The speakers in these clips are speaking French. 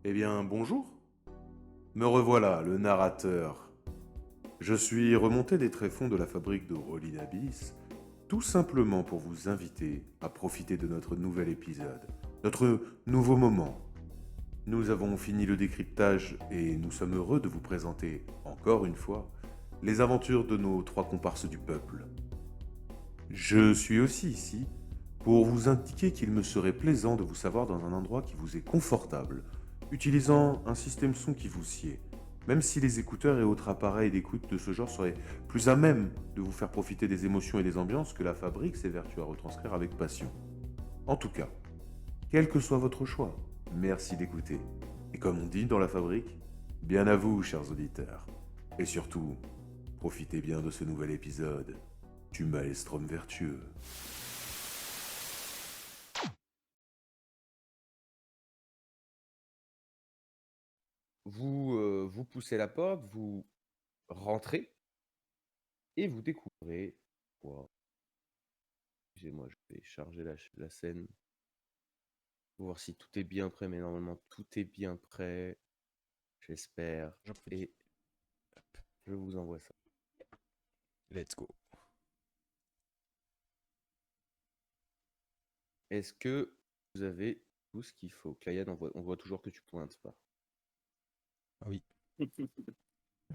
Eh bien, bonjour. Me revoilà, le narrateur. Je suis remonté des tréfonds de la fabrique de Rolling Abyss, tout simplement pour vous inviter à profiter de notre nouvel épisode, notre nouveau moment. Nous avons fini le décryptage et nous sommes heureux de vous présenter, encore une fois, les aventures de nos trois comparses du peuple. Je suis aussi ici pour vous indiquer qu'il me serait plaisant de vous savoir dans un endroit qui vous est confortable, utilisant un système son qui vous sied, même si les écouteurs et autres appareils d'écoute de ce genre seraient plus à même de vous faire profiter des émotions et des ambiances que la fabrique s'évertue à retranscrire avec passion. En tout cas, quel que soit votre choix, merci d'écouter. Et comme on dit dans la fabrique, bien à vous, chers auditeurs. Et surtout, profitez bien de ce nouvel épisode du Maelstrom vertueux. Vous poussez la porte, vous rentrez et vous découvrez. Wow. Excusez-moi, je vais charger la scène pour voir si tout est bien prêt, mais normalement tout est bien prêt, j'espère. J'en prie. Et je vous envoie ça. Let's go. Est-ce que vous avez tout ce qu'il faut? Clayan, on voit toujours que tu pointes pas. Ah oui.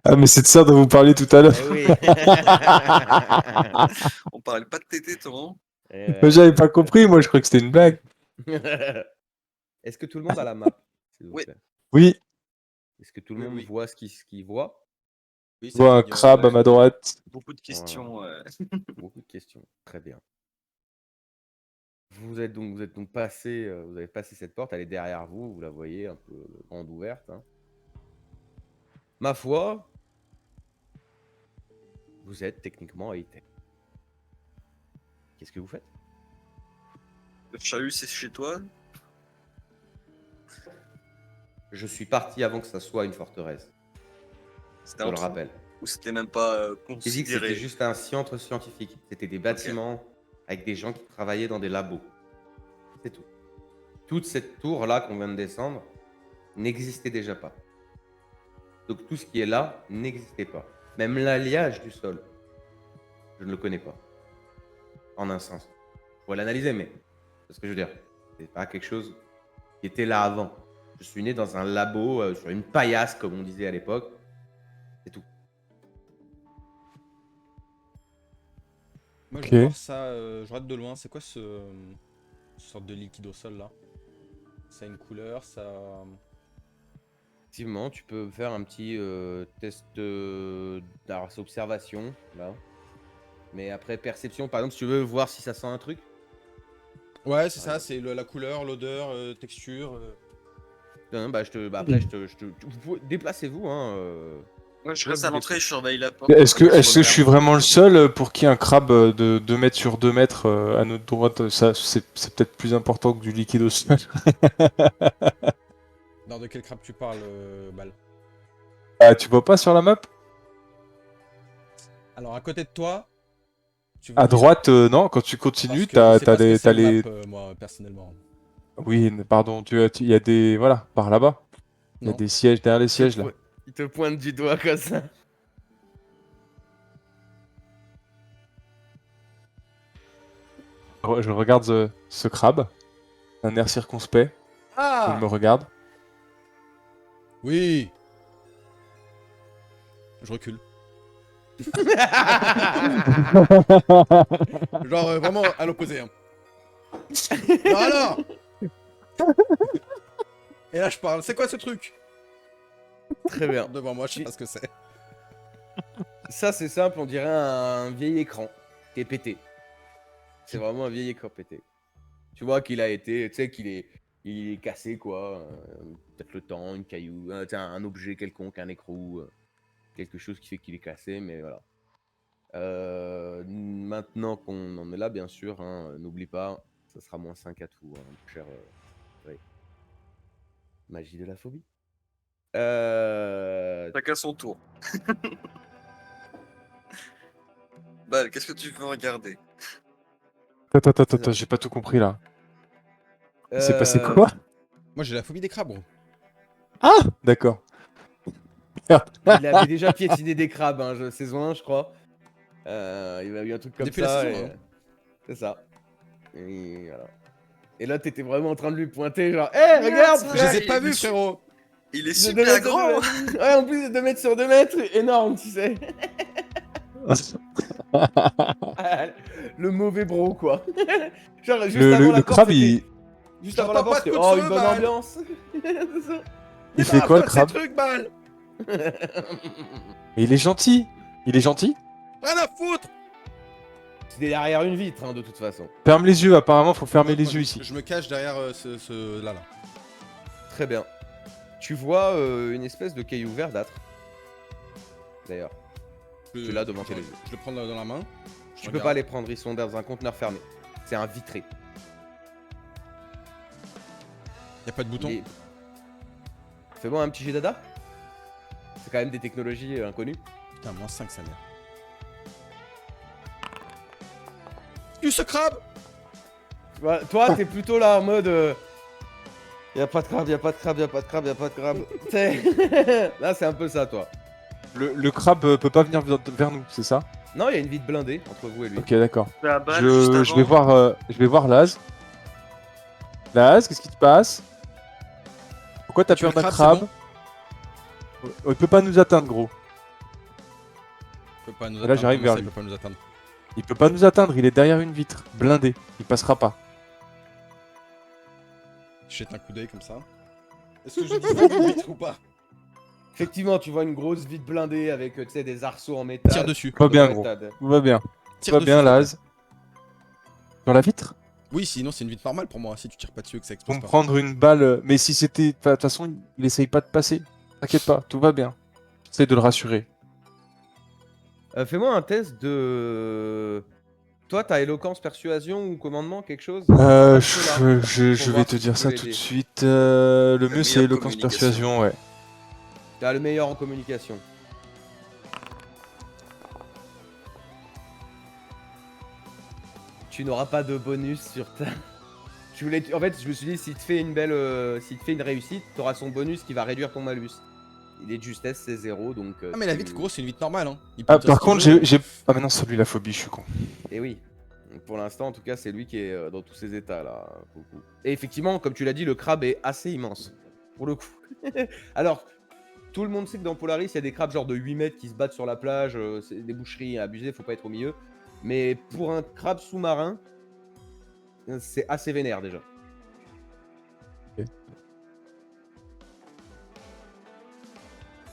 Ah, mais c'est de ça dont vous parliez tout à l'heure. Eh oui. On parlait pas de tes tétons. J'avais pas compris, moi je croyais que c'était une blague. Est-ce que tout le monde a la map, s'il vous Oui. plaît? Oui, Est-ce que tout le Oui, monde oui. voit ce qu'il voit? Oui, je vois un clignote. crabe à ma droite. Beaucoup de questions. Beaucoup de questions. Très bien. Vous êtes donc passé, vous avez passé cette porte, elle est derrière vous, vous la voyez un peu grande ouverte. Hein. Ma foi, vous êtes techniquement à Iten. Qu'est-ce que vous faites? Le Chahut, c'est chez toi? Je suis parti avant que ça soit une forteresse. C'était Je un le trou? rappelle. Ou c'était même pas Physique, considéré? c'était juste un centre scientifique. C'était des bâtiments avec des gens qui travaillaient dans des labos. C'est tout. Toute cette tour-là qu'on vient de descendre n'existait déjà pas. Donc tout ce qui est là n'existait pas. Même l'alliage du sol, je ne le connais pas. En un sens. Je pourrais l'analyser, mais c'est ce que je veux dire. C'est pas quelque chose qui était là avant. Je suis né dans un labo, sur une paillasse, comme on disait à l'époque. C'est tout. Moi, je Ok. vais voir ça, je regarde de loin. C'est quoi ce sorte de liquide au sol là? Ça a une couleur, ça. Effectivement, tu peux faire un petit test alors, c'est observation, là. Mais après, perception, par exemple, si tu veux voir si ça sent un truc. Ouais, c'est Par ça, exemple. c'est la couleur, l'odeur, texture. Non, bah, après, déplacez-vous, hein. Moi, je Ouais, reste vous à l'entrée et je surveille la porte. Est-ce que, Je est-ce que je suis regarde. vraiment le seul pour qui un crabe de 2 mètres sur 2 mètres à notre droite, ça c'est peut-être plus important que du liquide au sol. Non, de quel crabe tu parles, Bal? Ah, tu vois pas sur la map? Alors, à côté de toi, tu veux À dire. droite, non, quand tu Parce continues, que je sais pas ce que t'as c'est une les... map, moi, personnellement. Oui, pardon, il y a des... Voilà, par là-bas. Il y a Non. des sièges, derrière les sièges, là. Il te pointe du doigt comme ça. Je regarde ce crabe, un air circonspect, il me Ah! regarde. Oui! Je recule. Genre, vraiment à l'opposé. Hein. Non, alors! Et là, je parle. C'est quoi ce truc? Très bien. Devant moi, je sais pas ce que c'est. Ça, c'est simple, on dirait un vieil écran qui est pété. C'est vraiment un vieil écran pété. Tu vois qu'il a été, tu sais il est cassé quoi. Peut-être le temps, une caillou, un objet quelconque, un écrou, quelque chose qui fait qu'il est cassé, mais voilà. Maintenant qu'on en est là, bien sûr, hein, n'oublie pas, ça sera -5 à tout, hein, mon cher. Ouais. Magie de la phobie. Chacun son tour. Bah, qu'est-ce que tu veux regarder? Attends, j'ai pas tout compris, là. Il s'est passé quoi? Moi, j'ai la phobie des crabes, gros. Ah, d'accord. Il avait déjà piétiné des crabes, hein, saison 1, je crois. Il a eu un truc comme Depuis la ça. saison et, 1. C'est ça. Et voilà. Et là, t'étais vraiment en train de lui pointer, genre, hé, regarde, ça, Je frère, les ai pas il est vus, su- frérot. Il est de 2 super mètres sur grand. 2 mètres. Ouais, en plus, 2 mètres sur 2 mètres, énorme, tu sais. Le mauvais bro, quoi. Genre, juste avant la Le porte, crabe, c'était. Juste avant la J'entends porte, pas de c'était. coup de Oh, feu, une bonne Bal. ambiance. C'est ça. il fait quoi, le crabe? Truc, balle. Mais il est gentil. Il est gentil. Rien à foutre. C'était derrière une vitre, hein, de toute façon. Ferme les yeux, apparemment, faut fermer Moi, les yeux ici. Je me cache derrière ce là. Très bien. Tu vois une espèce de caillou verdâtre. D'ailleurs, tu l'as devant tes yeux. Je le prends dans la main. Tu peux pas les prendre, ils sont dans un conteneur fermé. C'est un vitré. Y a pas de bouton. Il est- Fais-moi un petit jet dada. C'est quand même des technologies inconnues. Putain, moins 5 ça mère. Tu ce crabe. Ouais, toi, t'es plutôt là en mode. Y a pas de crabe, y a pas de crabe, y a pas de crabe, y a pas de crabe. T'sais, là, c'est un peu ça, toi. Le crabe peut pas venir vers nous, c'est ça? Non, il y a une vitre blindée entre vous et lui. Ok, d'accord. La balle juste Je vais avant. je vais voir Laz. Laz, qu'est-ce qui te passe? Pourquoi t'as Tu veux peur le d'un crabe, crabe? Il peut pas nous atteindre, gros. Il peut pas nous Là, atteindre. j'arrive Comment vers ça, lui. il peut pas nous atteindre. Il peut pas nous atteindre, il est derrière une vitre, blindé. Il passera pas. Je jette un coup d'œil comme ça. Est-ce que je distingue une vitre ou pas? Effectivement, tu vois une grosse vitre blindée avec tu sais, des arceaux en métal. Tire dessus. Pas bien, Ouais, gros. t'as Tout va bien. Tout Tire va dessus, bien, s'il te plaît. Laz. Sur la vitre? Oui, sinon c'est une vitre normale pour moi. Si tu tires pas dessus et que ça Pour explose me pas. prendre une balle. Mais si c'était. De toute façon, il essaye pas de passer. T'inquiète pas, tout va bien. J'essaie de le rassurer. Fais-moi un test de. Toi, t'as éloquence, persuasion ou commandement, quelque chose? Je vais voir te si tu dire peux ça l'aider. tout de suite. Le mieux, c'est meilleure éloquence communication. persuasion, ouais. T'as le meilleur en communication. Tu n'auras pas de bonus sur ta. En fait, je me suis dit, s'il te fait une belle, s'il te fait une réussite, t'auras son bonus qui va réduire ton malus. Il est de justesse, c'est 0, donc. Ah, mais la tu- vitre, gros, c'est une vitre normale. Hein. Il peut Ah, dire par ce qu'il contre, veut. j'ai. Ah, mais non, c'est lui la phobie, je suis con. Et oui. Donc, pour l'instant, en tout cas, c'est lui qui est dans tous ses états là. Pour le coup. Et effectivement, comme tu l'as dit, le crabe est assez immense. Pour le coup. Alors, tout le monde sait que dans Polaris, il y a des crabes genre de 8 mètres qui se battent sur la plage. C'est des boucheries abusées, faut pas être au milieu. Mais pour un crabe sous-marin, c'est assez vénère déjà.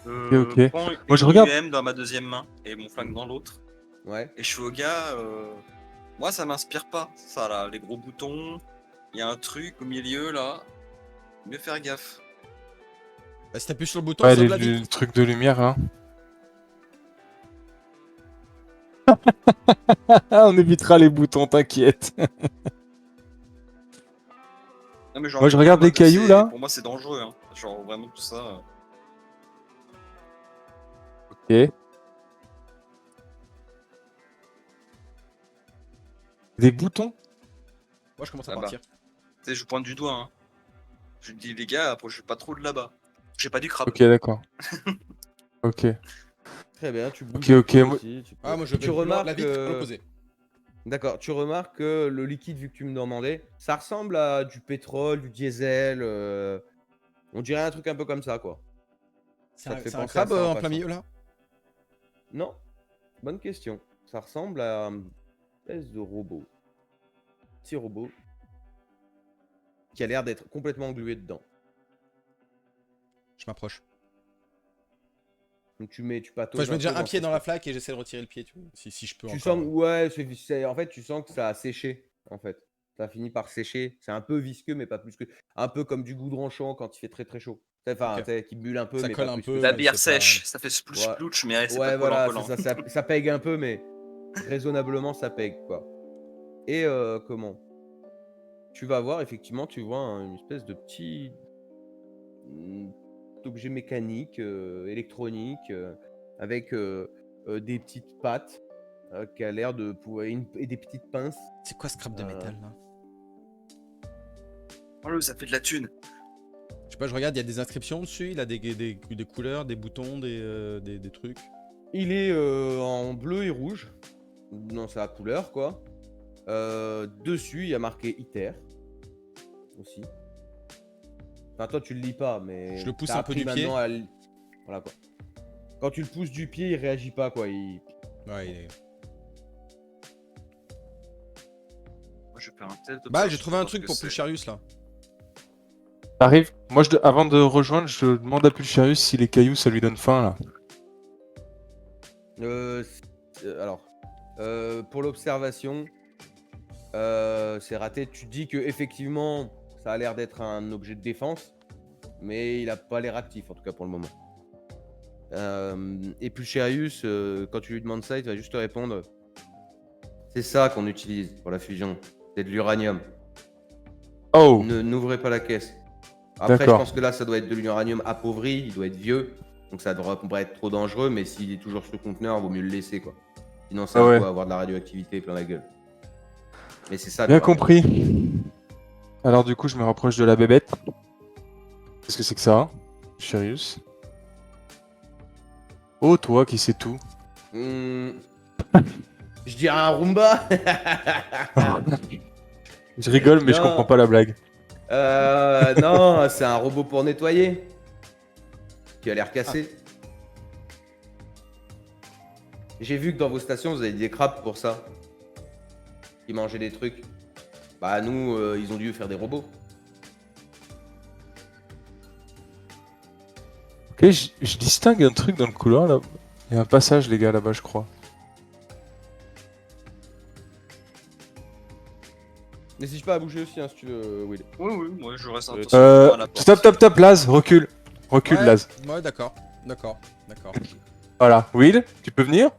Ok. Prends Moi, je une regarde. UM dans ma deuxième main et mon flingue dans l'autre. Ouais. Et je fais au gars, moi ça m'inspire pas. Ça là, les gros boutons, il y a un truc au milieu là. Mieux faire gaffe. Bah, si t'appuies sur le bouton, Ouais, ça sauve la vitre. les trucs de lumière, hein. On évitera les boutons, t'inquiète. Non, mais genre, Moi, je regarde les cailloux, là. Pour moi c'est dangereux. Hein. Genre vraiment tout ça. Ok. Des boutons? Moi, je commence à Ah bah. partir. Tu sais, je pointe du doigt. Hein. Je dis les gars, approchez pas trop de là-bas. J'ai pas du crabe. Ok, d'accord. Ok. Très bien, tu bouges. Ok, le ok, cou moi- aussi, tu peux- Ah, moi, je tu vais remarques la vitre à que- l'opposé. D'accord, tu remarques que le liquide, vu que tu me demandais, ça ressemble à du pétrole, du diesel. On dirait un truc un peu comme ça, quoi. C'est Ça te fait un penser crabe à ça en en plein passant. milieu là. Non, bonne question. Ça ressemble à une espèce de robot. Petit robot. Qui a l'air d'être complètement englué dedans. Je m'approche. Donc tu patauges. Enfin, je mets déjà peu un pied ce dans la truc. flaque et j'essaie de retirer le pied, tu vois. Si je peux Tu encore. sens, ouais, en fait, tu sens que ça a séché, en fait. Ça a fini par sécher. C'est un peu visqueux, mais pas plus que. Un peu comme du goudron chaud quand il fait très très chaud. Enfin, Ok. tu sais, qui bulle un peu, Ça mais colle pas un plus peu, que La ça. mais bière c'est pas- sèche, ça fait splouch Ouais. splouch, mais c'est Ouais, pas voilà, collant. c'est ça pègue un peu, mais raisonnablement, ça pègue, quoi. Et comment? Tu vas voir, effectivement, tu vois une espèce de petit objet mécanique, électronique, avec des petites pattes qui a l'air de pouvoir et des petites pinces. C'est quoi ce crabe de métal là? Oh, ça fait de la thune. sais pas, je regarde, il y a des inscriptions dessus, il a des couleurs, des boutons, des trucs. Il est en bleu et rouge. Non, c'est la couleur, quoi. Dessus, il y a marqué ITER. Aussi. Enfin, toi, tu le lis pas, mais. Je le pousse t'as un peu appris du pied. maintenant voilà, quoi. Quand tu le pousses du pied, il réagit pas, quoi. Ouais, il est... Moi, je vais faire un test de Bah, j'ai trouvé un voir ce truc que pour c'est. Pulcharius, là. T'arrives. Moi, avant de rejoindre, je demande à Pulcharius si les cailloux, ça lui donne faim, là. Alors, pour l'observation, c'est raté. Tu dis que effectivement, ça a l'air d'être un objet de défense, mais il a pas l'air actif, en tout cas pour le moment. Et Pulcharius, quand tu lui demandes ça, il va juste te répondre. C'est ça qu'on utilise pour la fusion. C'est de l'uranium. Oh, N'ouvrez pas la caisse. Après, je D'accord. pense que là, ça doit être de l'uranium appauvri, il doit être vieux. Donc ça devrait pas être trop dangereux, mais s'il est toujours sur le conteneur, vaut mieux le laisser, quoi. Sinon, ça Ah ouais. peut avoir de la radioactivité plein la gueule. Mais c'est ça. Bien l'uranium. compris. Alors, du coup, je me rapproche de la bébête. Qu'est-ce que c'est que ça, Pulcharius? Oh, toi qui sais tout. Hmm. Je dirais un Roomba. Je rigole, mais je Non. comprends pas la blague. Non, c'est un robot pour nettoyer. Qui a l'air cassé. J'ai vu que dans vos stations, vous avez des crabes pour ça. Qui mangeaient des trucs. Bah nous, ils ont dû faire des robots. Ok, je distingue un truc dans le couloir, là. Il y a un passage, les gars, là-bas, je crois. N'hésite pas à bouger aussi, hein, si tu veux, Will. Oui, moi je reste attention à la porte. Stop, Laz, recule. Recule, Ouais, Laz. Ouais, d'accord. Voilà. Will, tu peux venir?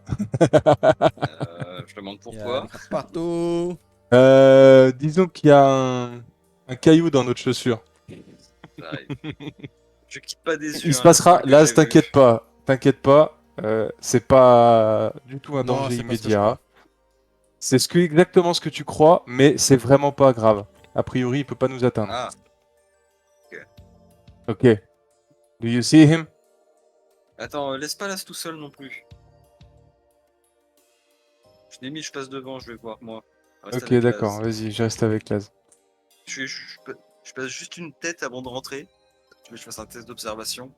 Je demande Il y a pourquoi. des crabes partout. Disons qu'il y a un caillou dans notre chaussure. J'arrive. Je quitte pas des yeux. Il se hein, passera, la seule que Laz, j'ai t'inquiète vue. pas. T'inquiète pas, c'est pas du tout un Non, danger c'est pas ce que je immédiat. crois. C'est exactement ce que tu crois, mais c'est vraiment pas grave. A priori, il peut pas nous atteindre. Ah, Ok. Do you see him? attends, laisse pas Las tout seul non plus. Je l'ai mis, je passe devant, je vais voir moi. Reste Ok, avec d'accord, Laz. vas-y, je reste avec Laz. Je passe juste une tête avant de rentrer. Tu veux que je fasse un test d'observation?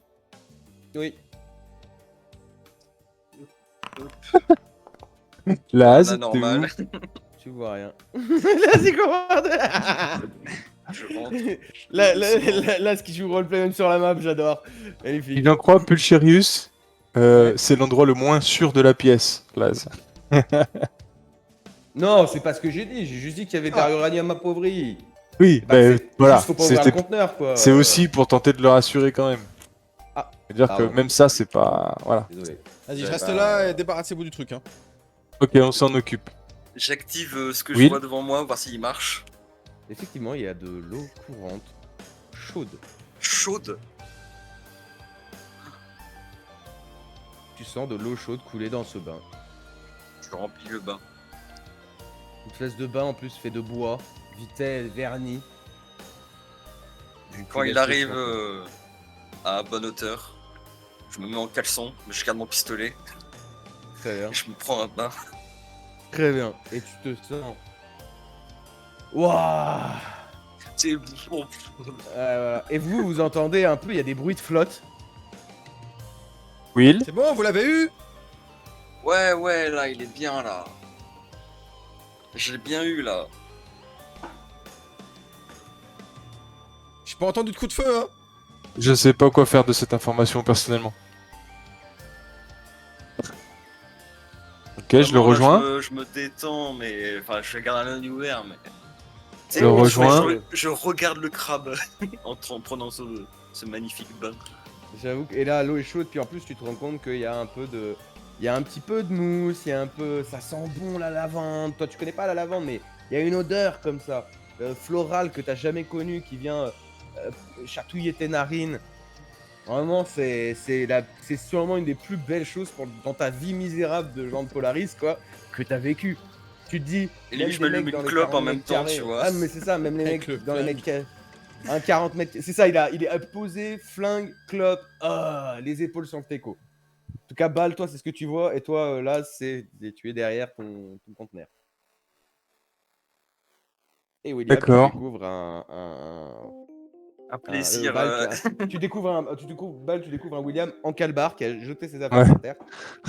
Oui. Laz, Ah, t'es où? normal. Tu vois rien. Là, c'est comment? Je rentre. Là, ce qui joue roleplay même sur la map, j'adore. Magnifique. Il en croit Pulcherius, c'est l'endroit le moins sûr de la pièce, Laz. Non, c'est pas ce que j'ai dit. J'ai juste dit qu'il y avait de l'uranium appauvri. Oui, Bah, ben voilà, Juste, faut pas ouvrir le conteneur, quoi. c'est aussi pour tenter de le rassurer quand même. Ah, C'est-à-dire que pardon. même ça, c'est pas... Voilà. Désolé. Vas-y, je Ouais, reste bah, là et débarrassez-vous du truc. Hein. Ok, on s'en occupe. J'active ce que Oui. je vois devant moi, voir s'il marche. Effectivement, il y a de l'eau courante, chaude. Chaude. Tu sens de l'eau chaude couler dans ce bain. Je remplis le bain. Une pièce de bain en plus fait de bois, vitelle, vernis. Quand il arrive à bonne hauteur, je me mets en caleçon, je garde mon pistolet Très bien. et je me prends un bain. Très bien. Et tu te sens. Waouh. C'est bon. Voilà. Et vous entendez un peu, il y a des bruits de flotte. Will? C'est bon, vous l'avez eu? Ouais, là, il est bien là. Je l'ai bien eu là. J'ai pas entendu de coup de feu, hein. Je sais pas quoi faire de cette information personnellement. Ok, je le Vraiment, là, rejoins. je me détends, mais enfin, je garde un œil ouvert, mais. Je le rejoins. Je regarde le crabe en prenant ce magnifique bain. J'avoue que. Et là, l'eau est chaude, puis en plus, tu te rends compte qu'il y a un peu de. Il y a un petit peu de mousse, il y a un peu. Ça sent bon la lavande. Toi, tu connais pas la lavande, mais il y a une odeur comme ça, florale que t'as jamais connue qui vient chatouiller tes narines. Vraiment, c'est sûrement une des plus belles choses dans ta vie misérable de gens de Polaris, quoi, que t'as vécu. Tu te dis. Et même lui, je des m'allume mecs dans une les clope en 40 même mètres temps, carrés, tu vois. Ah, mais c'est ça, même les Avec mecs le dans les flingue. mètres carrés. Un 40 mètres. C'est ça, il est posé, flingue, clope, les épaules sur le teco. En tout cas, Bal, toi, c'est ce que tu vois. Et toi, là, tu es derrière ton conteneur. Et William, tu D'accord. découvres Un plaisir. Bal, tu découvres Bal, tu découvres un William en calbar qui a jeté ses affaires Ouais. sur terre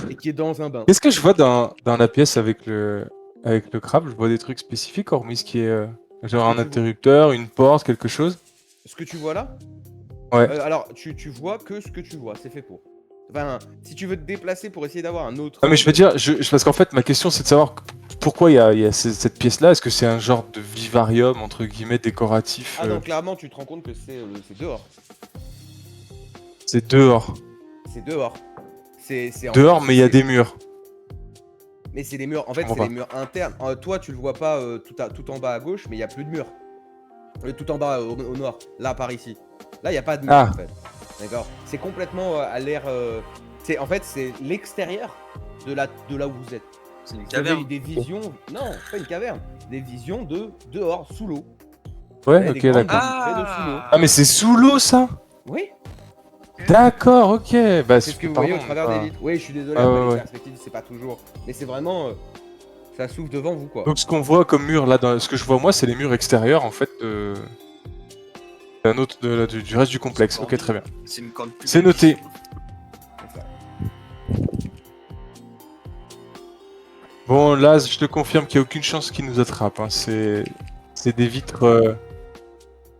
et qui est dans un bain. Qu'est-ce que je vois dans la pièce avec le crabe? Je vois des trucs spécifiques, hormis ce qui est genre Ce un que tu vois. interrupteur, une porte, quelque chose. Ce que tu vois là, Ouais. alors tu vois que ce que tu vois, c'est fait pour. Enfin, si tu veux te déplacer pour essayer d'avoir un autre. Ah, mais je veux dire, parce qu'en fait, ma question c'est de savoir pourquoi il y a cette pièce-là. Est-ce que c'est un genre de vivarium, entre guillemets, décoratif Ah non, clairement, tu te rends compte que c'est dehors. C'est dehors. C'est dehors. C'est en Dehors, fait, mais il y a c'est- des murs. Mais c'est des murs. En fait, comprends c'est pas. des murs internes. Toi, tu le vois pas tout en bas à gauche, mais il y a plus de murs. Tout en bas au nord. Là, par ici. Là, il y a pas de mur Ah. en fait. D'accord. C'est complètement à l'air. En fait, c'est l'extérieur de là où vous êtes. C'est une Vous avez caverne. des visions. Non, c'est pas une caverne. Des visions de dehors, sous l'eau. Ouais, Des ok, grandes d'accord. vitrées de sous l'eau. Ah, mais c'est sous l'eau ça? Oui. D'accord, ok. Bah, C'est ce que vous voyez au travers des vitres. Oui, je suis désolé. Ah, Après, ouais, les ouais. perspectives, c'est pas toujours. Mais c'est vraiment. Ça s'ouvre devant vous, quoi. Donc ce qu'on voit comme mur là, ce que je vois moi, c'est les murs extérieurs en fait d'un autre du reste du complexe. Ok, très bien. C'est une grande C'est noté. C'est ça. Bon, là, je te confirme qu'il n'y a aucune chance qu'ils nous attrapent. Hein. C'est des vitres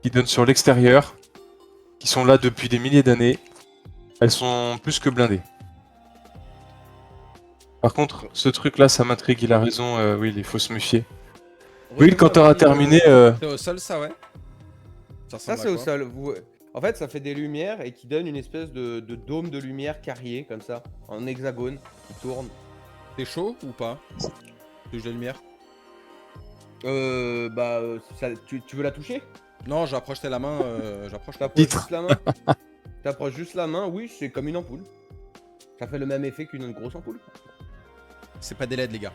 qui donnent sur l'extérieur, qui sont là depuis des milliers d'années. Elles sont plus que blindées. Par contre, ce truc-là, ça m'intrigue. Il a raison. Will, il faut se méfier. Will, quand t'auras terminé, C'est au sol, ça, ouais. Ça, ressemble à c'est au quoi sol. En fait, ça fait des lumières et qui donne une espèce de dôme de lumière carrié, comme ça, en hexagone, qui tourne. T'es chaud ou pas? Touche de lumière? Tu veux la toucher? Non, j'approche la main. J'approche la T'approches Vitre. juste la main. T'approches juste la main, oui, c'est comme une ampoule. Ça fait le même effet qu'une grosse ampoule. C'est pas des LED, les gars.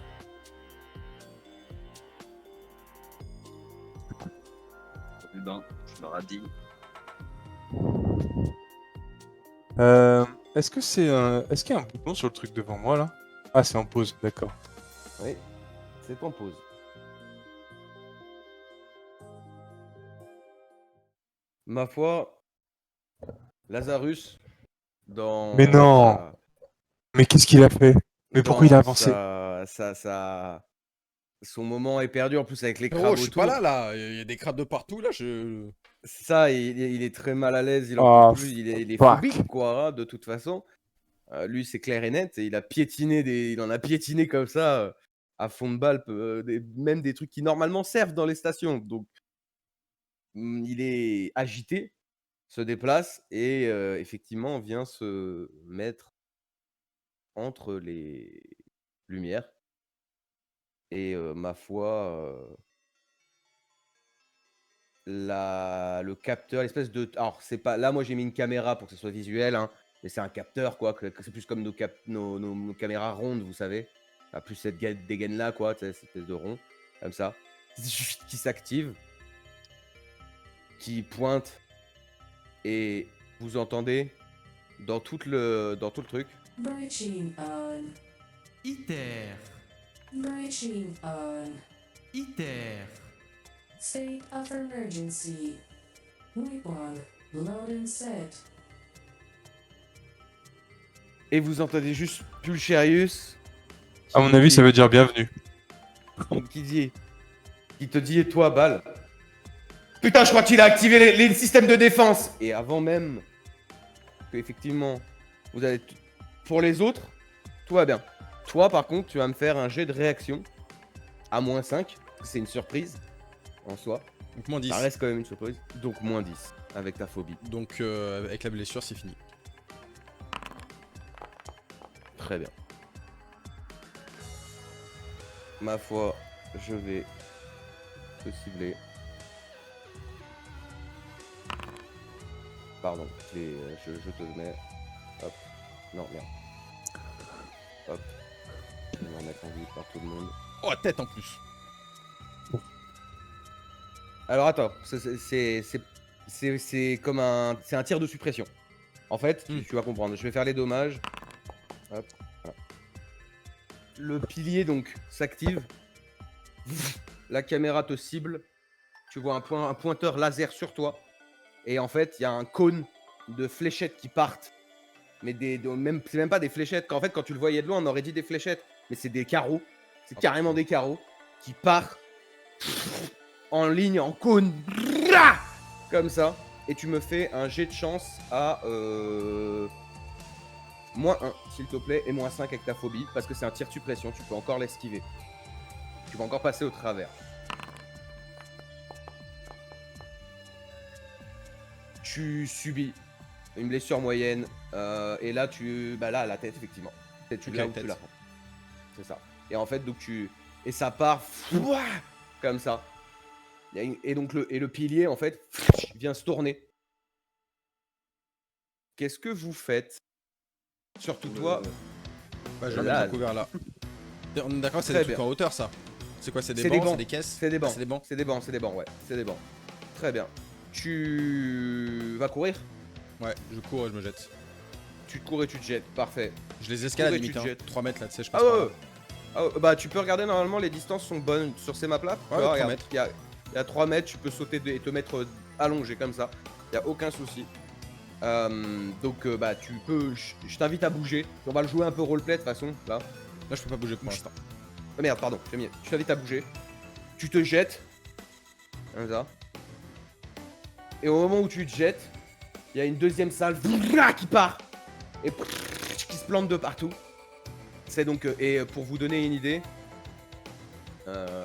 Ben, je leur ai dit. est-ce que est-ce qu'il y a un bouton sur le truc devant moi là? Ah, c'est en pause. D'accord. Oui, c'est en pause. Ma foi, Lazarus, dans. Mais non. Mais qu'est-ce qu'il a fait? Mais pourquoi il a avancé? Son moment est perdu en plus avec les crabes Frérot, je suis autour. pas là. Il y a des crabes de partout, là. Ça, il est très mal à l'aise, il en Oh, peut plus, il est fuck. phobique quoi, hein, de toute façon. Lui, c'est clair et net, et il en a piétiné comme ça, à fond de balle, même des trucs qui normalement servent dans les stations. Donc, il est agité, se déplace et effectivement vient se mettre entre les lumières. Et ma foi, le capteur, l'espèce de. Alors, c'est pas. Là, moi, j'ai mis une caméra pour que ce soit visuel, hein, mais c'est un capteur, quoi. Que c'est plus comme nos caméras rondes, vous savez. Ah, plus cette dégaine là, quoi, tu sais, cette espèce de rond, comme ça, qui s'active, qui pointe, et vous entendez dans tout le truc. Breaching on. ITER, Breaching on. ITER, State of emergency. Weapon loading set. Et vous entendez juste Pulcherius. À mon avis, ça veut dire bienvenue. Qui te dit, et toi, Bal? Putain, je crois qu'il a activé les systèmes de défense. Et avant même que, effectivement, vous allez. Pour les autres, tout va bien. Toi, par contre, tu vas me faire un jet de réaction à -5. C'est une surprise en soi. Donc, moins 10. Ça reste quand même une surprise. Donc, -10 avec ta phobie. Donc, avec la blessure, c'est fini. Très bien. Ma foi, je vais te cibler. Pardon, je te le mets. Hop. Non, merde. Hop. Je vais en mettre en vue par tout le monde. Oh, tête en plus. Alors attends, c'est C'est comme c'est un tir de suppression. En fait, tu vas comprendre. Je vais faire les dommages. Hop, voilà. Le pilier donc s'active. La caméra te cible. Tu vois un pointeur laser sur toi. Et en fait, il y a un cône de fléchettes qui partent. Mais c'est même pas des fléchettes. En fait, quand tu le voyais de loin, on aurait dit des fléchettes. Mais c'est des carreaux. C'est carrément des carreaux qui partent en ligne, en cône. Comme ça. Et tu me fais un jet de chance à -1, s'il te plaît, et -5 avec ta phobie. Parce que c'est un tir de suppression. Tu peux encore l'esquiver. Tu vas encore passer au travers. Tu subis une blessure moyenne. Et là, là, la tête, effectivement. Tu Ok, là où tête. tu la prends. C'est ça. Et en fait, donc et ça part comme ça. Et donc le pilier, en fait, vient se tourner. Qu'est-ce que vous faites? Surtout toi. Bah, je vais Là, mettre couvert là. On est d'accord, c'est Très des trucs bien. en hauteur ça. C'est quoi? C'est des C'est des bancs, bancs. c'est des caisses? C'est des bancs. Ah, c'est des bancs. C'est des bancs, c'est des bancs, ouais. C'est des bancs. Très bien. Tu vas courir? Ouais, je cours et je me jette. Tu te cours et tu te jettes. Parfait. Je les escalade Cours et limite, tu te hein. jettes. 3 mètres là, tu sais, je passe Ah par ouais, là. ouais. Ah ouais, bah tu peux regarder, normalement les distances sont bonnes sur ces maps là. Tu Ouais, vois, 3 regarde, mètres. il y a 3 mètres, tu peux sauter et te mettre allongé comme ça. Il y a aucun souci. Donc bah tu peux. Je t'invite à bouger. On va le jouer un peu roleplay de toute façon. Là. Là, je peux pas bouger pour l'instant. Oh merde, pardon, j'ai mis. Je t'invite à bouger. Tu te jettes. Comme ça. Et au moment où tu te jettes, il y a une deuxième salve qui part. Et qui se plante de partout. C'est donc. Et pour vous donner une idée.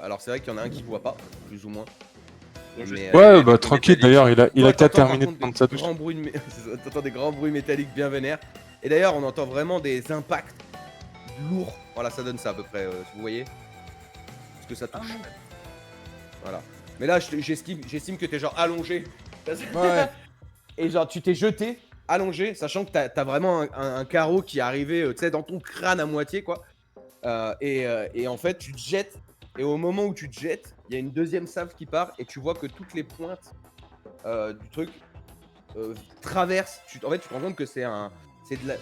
Alors c'est vrai qu'il y en a un qui voit pas, plus ou moins. Mais, Ouais, bah tranquille, d'ailleurs, il a toi, qu'à t'entends, par terminer de contre, prendre sa des douche. grands bruits t'entends des grands bruits métalliques bien vénères. Et d'ailleurs, on entend vraiment des impacts lourds. Voilà, ça donne ça à peu près, si vous voyez. Parce que ça touche. Voilà. Mais là, j'estime que t'es genre allongé. Ouais. Et genre, tu t'es jeté, allongé, sachant que t'as vraiment un carreau qui est arrivé, tu sais, dans ton crâne à moitié, quoi. Et en fait, tu te jettes. Et au moment où tu te jettes, il y a une deuxième salve qui part. Et tu vois que toutes les pointes du truc traversent. En fait, tu te rends compte que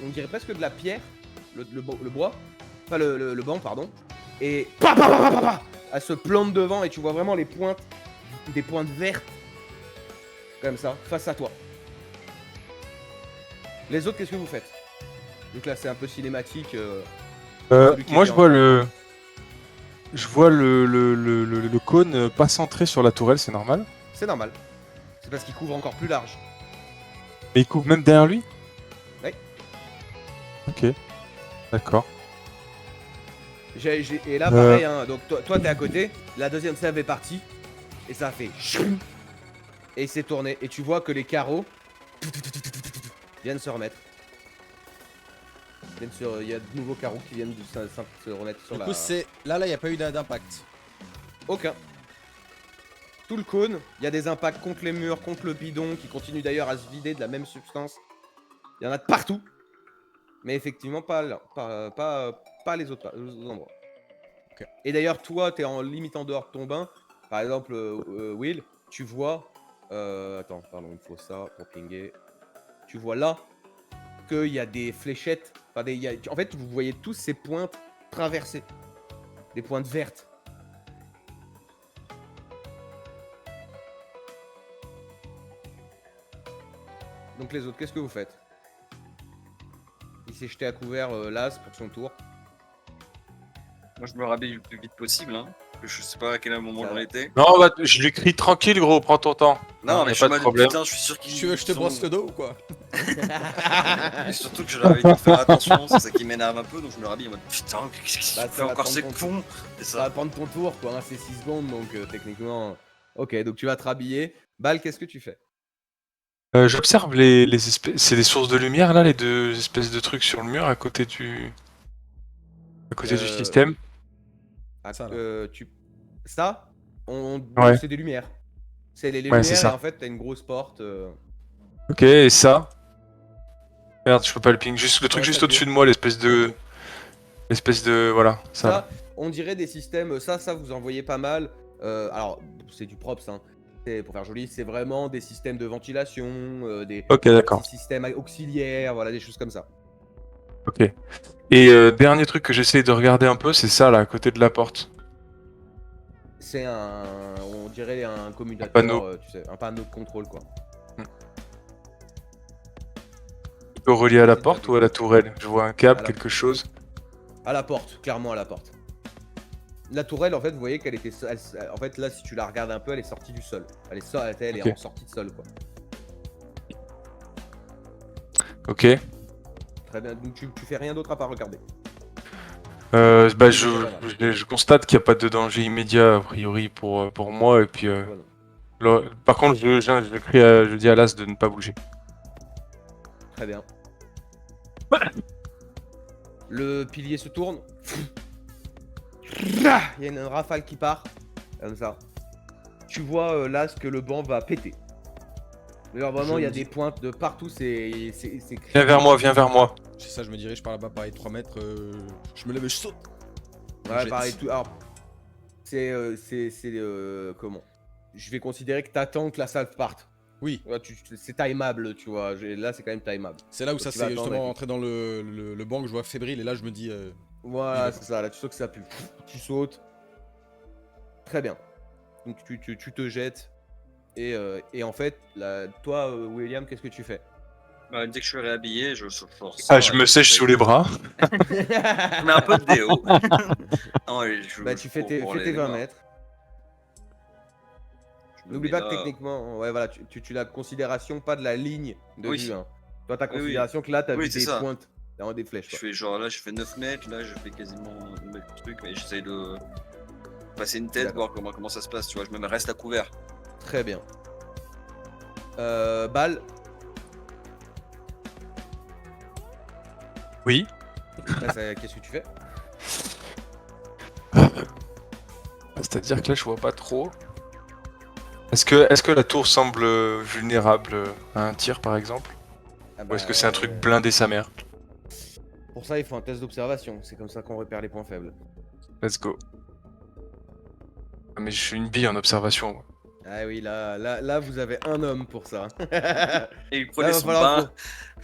on dirait presque de la pierre, le bois. Enfin, le banc, pardon. Et elle se plante devant. Et tu vois vraiment les pointes, des pointes vertes. Comme ça, face à toi. Les autres, qu'est-ce que vous faites? Donc là, c'est un peu cinématique. celui qui Moi, est je en- vois le cône pas centré sur la tourelle, c'est normal. C'est normal. C'est parce qu'il couvre encore plus large. Mais il couvre même derrière lui? Ouais. Ok. D'accord. Et là, pareil, hein, donc toi, t'es à côté. La deuxième salve est partie. Et ça a fait. Et il s'est tourné. Et tu vois que les carreaux viennent se remettre. Il y a de nouveaux carreaux qui viennent se remettre sur Du la. coup, c'est. Là, il n'y a pas eu d'impact. Aucun. Tout le cône, il y a des impacts contre les murs, contre le bidon, qui continuent d'ailleurs à se vider de la même substance. Il y en a de partout. Mais effectivement, pas les autres endroits. Ok. Et d'ailleurs, toi, t'es en limite en dehors de ton bain. Par exemple, Will, tu vois. Attends, pardon, il faut ça pour pinguer. Tu vois là qu'il y a des fléchettes. Enfin, en fait, vous voyez tous ces pointes traversées. Des pointes vertes. Donc les autres, qu'est-ce que vous faites? Il s'est jeté à couvert l'as pour son tour. Moi, je me rhabille le plus vite possible. Hein. Je sais pas à quel moment Ça j'en va. étais. Non, bah, je lui crie tranquille, gros, prends ton temps. Non, mais y a je pas suis de mal problème. putain, je suis sûr qu'ils. Tu veux que je te sont- brosse le dos ou quoi? Et surtout que je leur avais dit de faire attention, c'est ça qui m'énerve un peu, donc je me rhabille en mode putain, qu'est-ce qu'il Bah, ça fait va encore prendre ces ton cons Et Ça va ça. prendre ton tour, quoi. Hein, c'est 6 secondes, donc techniquement. Ok, donc tu vas te rhabiller. Bal, qu'est-ce que tu fais? J'observe les espèces. C'est des sources de lumière, là, les deux espèces de trucs sur le mur à côté du Euh, système. Ça, là. Ça, Ouais. c'est des lumières. C'est les Ouais, lumières c'est et ça. en fait, t'as une grosse porte. Ok, et ça? Merde, je peux pas le ping. Juste le truc Ouais, juste ça au-dessus de moi, l'espèce de. Voilà, ça. Ça, on dirait des systèmes. Ça, vous en voyez pas mal. Alors, c'est du props, hein. Pour faire joli, c'est vraiment des systèmes de ventilation, des Ok, d'accord. petits systèmes auxiliaires, voilà, des choses comme ça. Ok. Et dernier truc que j'essaie de regarder un peu, c'est ça là, à côté de la porte. C'est on dirait un commutateur, panneau. tu sais, un panneau de contrôle, quoi. Il peut relier à la C'est porte déjà ou à la tourelle? Je vois un câble, À la- quelque chose. À la porte, clairement à la porte. La tourelle, en fait, vous voyez qu'elle était, en fait, là, si tu la regardes un peu, elle est sortie du sol. Elle est Ok. en sortie de sol, quoi. Ok. Très bien. Donc tu fais rien d'autre à part regarder. Bah, je constate qu'il n'y a pas de danger immédiat a priori pour moi et puis Voilà. par contre je dis à l'as de ne pas bouger. Très bien. Le pilier se tourne. Il y a une rafale qui part. Comme ça. Tu vois là ce que le banc va péter. D'ailleurs, vraiment, il y a des pointes de partout. C'est. Viens vers moi, viens vers moi. C'est ça, je me dirige par là-bas, pareil, 3 mètres. Je me lève et je saute. Ouais, Jette. pareil. Alors, c'est. Comment? Je vais considérer que t'attends que la salve parte. Oui, Ouais, c'est timeable, tu vois. Là, c'est quand même timeable. c'est là où Donc, ça tu vas s'est attendre justement avec- rentré dans le banc que je vois fébrile et là je me dis. Voilà, Oui, c'est ça. Là, tu sens que ça pue. Tu sautes. Très bien. Donc, tu te jettes. Et en fait, toi, William, qu'est-ce que tu fais? Bah, dès que je suis réhabillé, je force. Ah, je me sèche sous les bras. Je mets un peu de déo. Non, et Bah, tu fais tes, pour fais tes les 20 bras. mètres. Je me N'oublie mets pas que là. techniquement, ouais, voilà, tu n'as considération pas de la ligne de Oui. vue. Hein. Toi, t'as Oui, oui. considération que là, t'as Oui, vu c'est des ça. pointes, vraiment des flèches. Je Quoi. fais genre là, je fais 9 mètres, là, je fais quasiment le truc, mais j'essaye de passer une tête, D'accord. voir comment ça se passe, tu vois. Je me reste à couvert. Très bien. Balle, Oui. qu'est-ce que tu fais? C'est-à-dire que là je vois pas trop. Est-ce que la tour semble vulnérable à un tir par exemple? Ah Ou bah, est-ce que c'est un truc blindé sa mère? Pour ça, il faut un test d'observation. C'est comme ça qu'on repère les points faibles. Let's go. Ah, mais je suis une bille en observation. Moi. Ah oui, là, vous avez un homme pour ça. Et il Là, prenait son bain.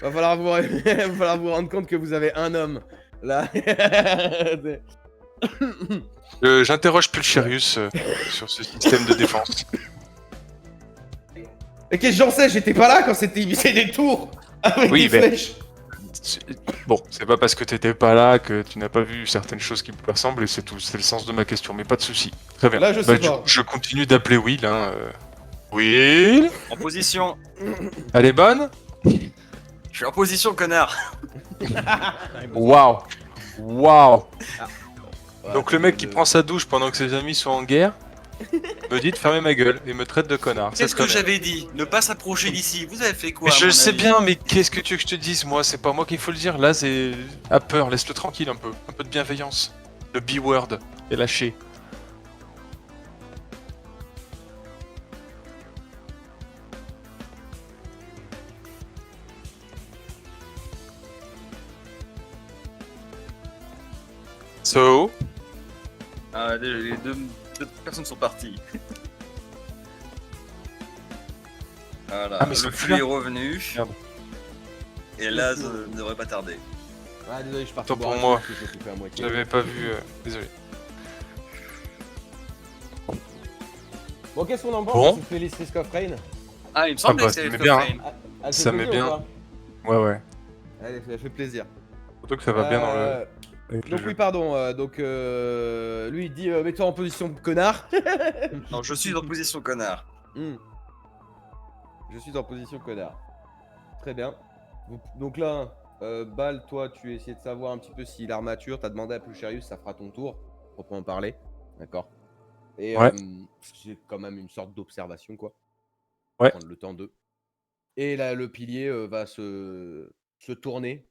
va falloir vous... va falloir vous rendre compte que vous avez un homme. Là. J'interroge Pulcherius sur ce système de défense. Mais qu'est-ce que j'en sais? J'étais pas là quand c'était des tours avec Oui, des mais- flèches. Bon, c'est pas parce que t'étais pas là que tu n'as pas vu certaines choses qui me ressemblent et c'est tout. C'est le sens de ma question, mais pas de souci. Très bien. Là, je sais du pas. coup, je continue d'appeler Will. Hein, Will. En position. Elle est bonne? Je suis en position, connard. Waouh. Waouh. Ouais, Donc le mec qui prend sa douche pendant que ses amis sont en guerre me dit de fermer ma gueule et me traite de connard. C'est ce Cette que connerie. j'avais dit. Ne pas s'approcher d'ici. Vous avez fait quoi Mais à je mon sais avis bien, mais qu'est-ce que tu veux que je te dise, moi? C'est pas moi qu'il faut le dire. Là, c'est à peur. Laisse-le tranquille un peu. Un peu de bienveillance. Le B-word est lâché. So, Ah, les deux personnes sont parties. Voilà. Ah, mais ils sont le plus flux là. est revenu. Merde. Et là, ça ne devrait pas tarder. Ah, désolé, je suis parti Tant boire pour un moi. coup, parce que je l'ai fait à moitié. j'avais pas vu. Désolé. Bon, qu'est-ce qu'on en pense Bon. de Félix Risk of Rain? Ah, il me semble bah, que c'est t'aimais le bien, frame. Elle fait Ça met plaisir bien. ou pas? Ouais, ouais. Allez, ça fait plaisir. Surtout que ça va bien dans le. Euh, avec le Donc jeu. oui, pardon. Lui, il dit mets-toi en position de connard. Non, je suis en position, connard. Hmm. Je suis en position connard. Très bien. Donc là, Bal, toi, tu essayes de savoir un petit peu si l'armature, t'as demandé à Pulcherius, ça fera ton tour, proprement parler. D'accord. Et Ouais. c'est quand même une sorte d'observation, quoi. Ouais. Prendre le temps d'eux. Et là, le pilier va se tourner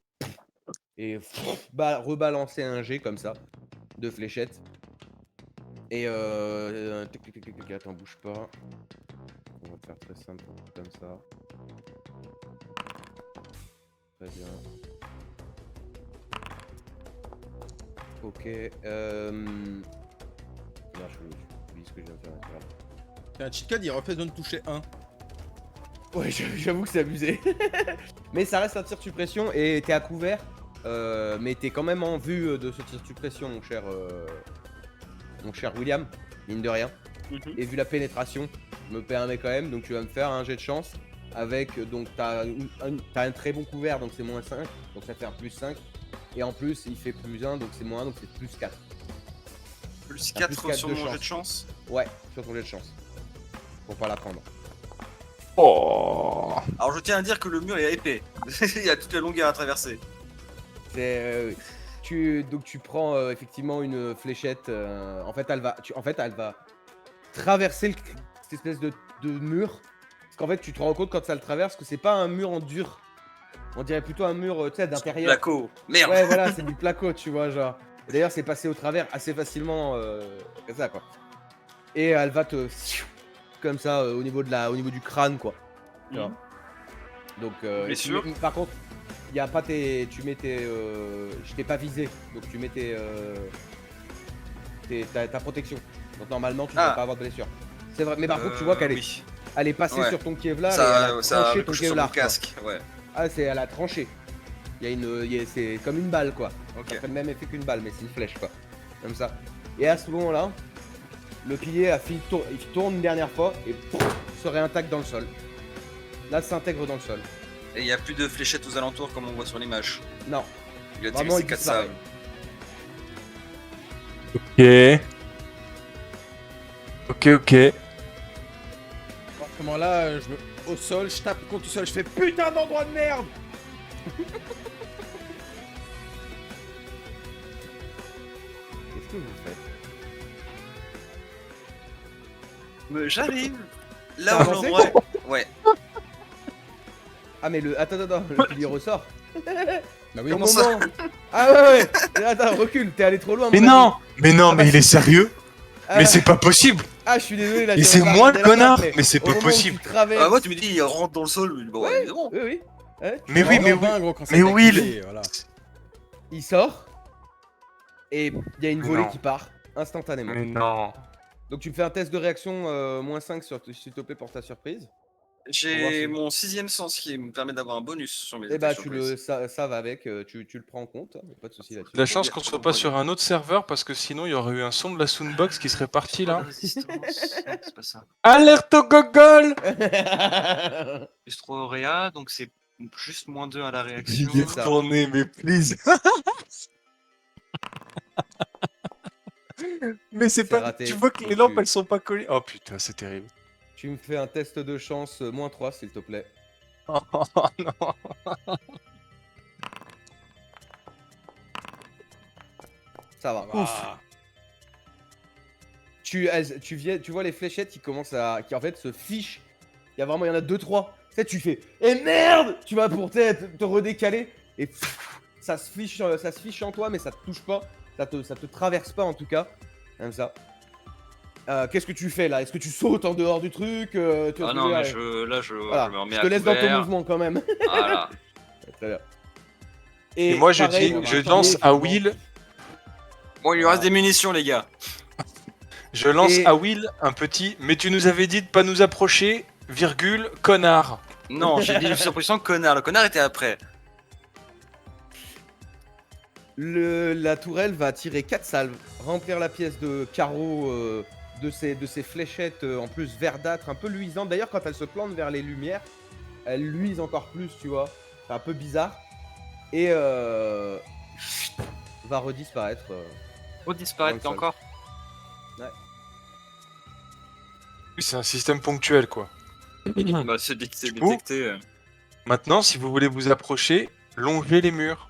et rebalancer un jet comme ça, de fléchettes. Et attends, bouge pas. On va faire très simple, comme ça. Très bien. Ok. Là, je oublie ce que je viens de faire. c'est pas grave. Un cheat code, il refait zone toucher 1. Ouais, j'avoue que c'est abusé. Mais ça reste un tir de suppression et t'es à couvert. Mais t'es quand même en vue de ce tir de suppression, mon cher William, mine de rien. Et vu la pénétration, je me permets quand même. Donc tu vas me faire un jet de chance. Avec, donc t'as un très bon couvert, donc c'est moins 5. Donc ça fait un plus 5. Et en plus, il fait plus 1, donc c'est moins 1, donc c'est plus 4. Plus Un 4 plus 4 sur de mon jet chance. de chance. Ouais, sur ton jet de chance. Pour pas la prendre. Oh. Alors je tiens à dire que le mur est épais. Il y a toute la longueur à traverser. C'est, donc tu prends effectivement une fléchette. En fait, elle va traverser cette espèce de mur. Parce qu'en fait, tu te rends compte quand ça le traverse que c'est pas un mur en dur. On dirait plutôt un mur, tu sais, d'intérieur. Placo. Merde. Ouais, voilà, c'est du placo, tu vois, genre. Et d'ailleurs, c'est passé au travers assez facilement, comme ça, quoi. Et elle va te comme ça au niveau du crâne, quoi. Tu vois. Donc, Blessure. par contre, il y a pas tes, tu mets tes, je t'ai pas visé, donc tu mets ta protection. Donc normalement, tu ne devrais pas avoir de blessure. C'est vrai, mais par contre, tu vois qu'elle est, Oui. elle est passée Ouais. sur ton Kevlar et Ça, elle a ça tranché a ton touché sur mon Kevlar. quoi. casque. Ouais. Ah, elle a tranché. C'est comme une balle, quoi. Ok. Ça fait le même effet qu'une balle, mais c'est une flèche, quoi. Comme ça. Et à ce moment-là, le pilier il tourne une dernière fois et se réintègre dans le sol. Là, s'intègre dans le sol. Et il n'y a plus de fléchettes aux alentours comme on voit sur l'image. Non, Il a tiré vraiment, ses il 4 disparaît. sables. Ok. À ce moment-là, je me au sol, je tape contre le sol, je fais putain d'endroit de merde. Qu'est-ce que vous faites? Mais j'arrive. T'as Là où avancé l'endroit. Ouais. Ah, mais attends, le pilier ressort. Bah oui, Au Comment ça moment. Ah ouais. Attends, recule, t'es allé trop loin. Mais mon non, ami. mais il est sérieux. Ah, Mais c'est pas possible. Ah, je suis désolé là. Et j'ai c'est pas moi regardé le la connard, carte, mais c'est au pas moment où possible. tu traverses- Ah, moi, tu me dis, il rentre dans le sol. Bon, Ouais. évidemment. Oui, oui. Ouais, tu Mais rentres oui, dans mais le oui. bain, bain, gros, quand ça Mais t'a Will. activé, voilà. Il sort. Et il y a une Mais volée non. qui part instantanément. Mais non. Donc tu me fais un test de réaction moins 5 s'il te plaît pour ta surprise. Pour voir J'ai si- mon 6ème sens qui me permet d'avoir un bonus sur mes Et bah attaques tu surprises. ça va avec, tu le prends en compte, hein, pas de soucis là-dessus. La chance qu'on soit pas sur un autre serveur parce que sinon il y aurait eu un son de la Soundbox qui serait parti là. Résistance. Non, c'est pas ça. Alerte au gogol. Plus 3 auréa, donc c'est juste moins 2 à la réaction. Il est tourné, mais please. Mais c'est C'est pas. raté. Tu vois que les Donc lampes tu- elles sont pas collées. Oh putain, c'est terrible. Tu me fais un test de chance moins 3 s'il te plaît. Oh non. Ça va. Ouf. Tu vois les fléchettes qui commencent qui en fait se fichent. Il y en a 2-3. Tu sais, tu fais eh merde. Tu vas pour te redécaler et ça se fiche en toi, mais ça te touche pas. Ça te traverse pas en tout cas. Comme ça. Qu'est-ce que tu fais là? Est-ce que tu sautes en dehors du truc? Tu vois ce que Ah je non, veux mais dire je Voilà. me remets Je à te laisse dans ton couvert. mouvement quand même. Voilà. Très bien. Et moi je pareil, dis, on va je attendre, lance à effectivement. Will. Bon, il lui reste des munitions, les gars. Je lance Et- à Will un petit. Mais tu nous avais dit de pas nous approcher, virgule, connard. Non, j'ai dit surpression connard. Le connard était après. La tourelle va tirer 4 salves, remplir la pièce de carreaux de ces fléchettes en plus verdâtres, un peu luisantes. D'ailleurs, quand elle se plante vers les lumières, elle luise encore plus, tu vois. C'est un peu bizarre. Et va redisparaître. Faut disparaître Dans le sol. encore. Oui, c'est un système ponctuel quoi. Bah, c'est Du coup, détecté. Maintenant, si vous voulez vous approcher, longez les murs.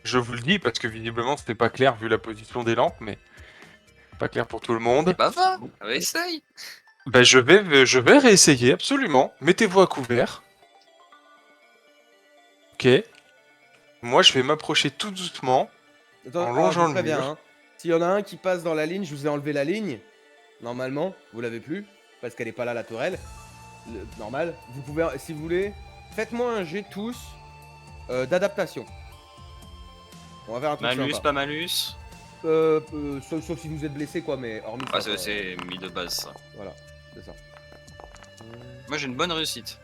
Je vous le dis parce que visiblement c'était pas clair vu la position des lampes, mais pas clair pour tout le monde. Bah va, essaye. Ben je vais réessayer absolument. Mettez-vous à couvert. Ok. Moi je vais m'approcher tout doucement. Attends, En alors, longeant je vous le préviens, mur. hein. S'il y en a un qui passe dans la ligne, je vous ai enlevé la ligne. Normalement, vous l'avez plus parce qu'elle est pas là la tourelle. Normal. Vous pouvez, si vous voulez, faites-moi un jet tous d'adaptation. On va faire un truc Malus, sympa. pas malus. sauf si vous êtes blessé, quoi, mais hormis Ah, ça. c'est mis de base ça. Voilà, c'est ça. Moi j'ai une bonne réussite.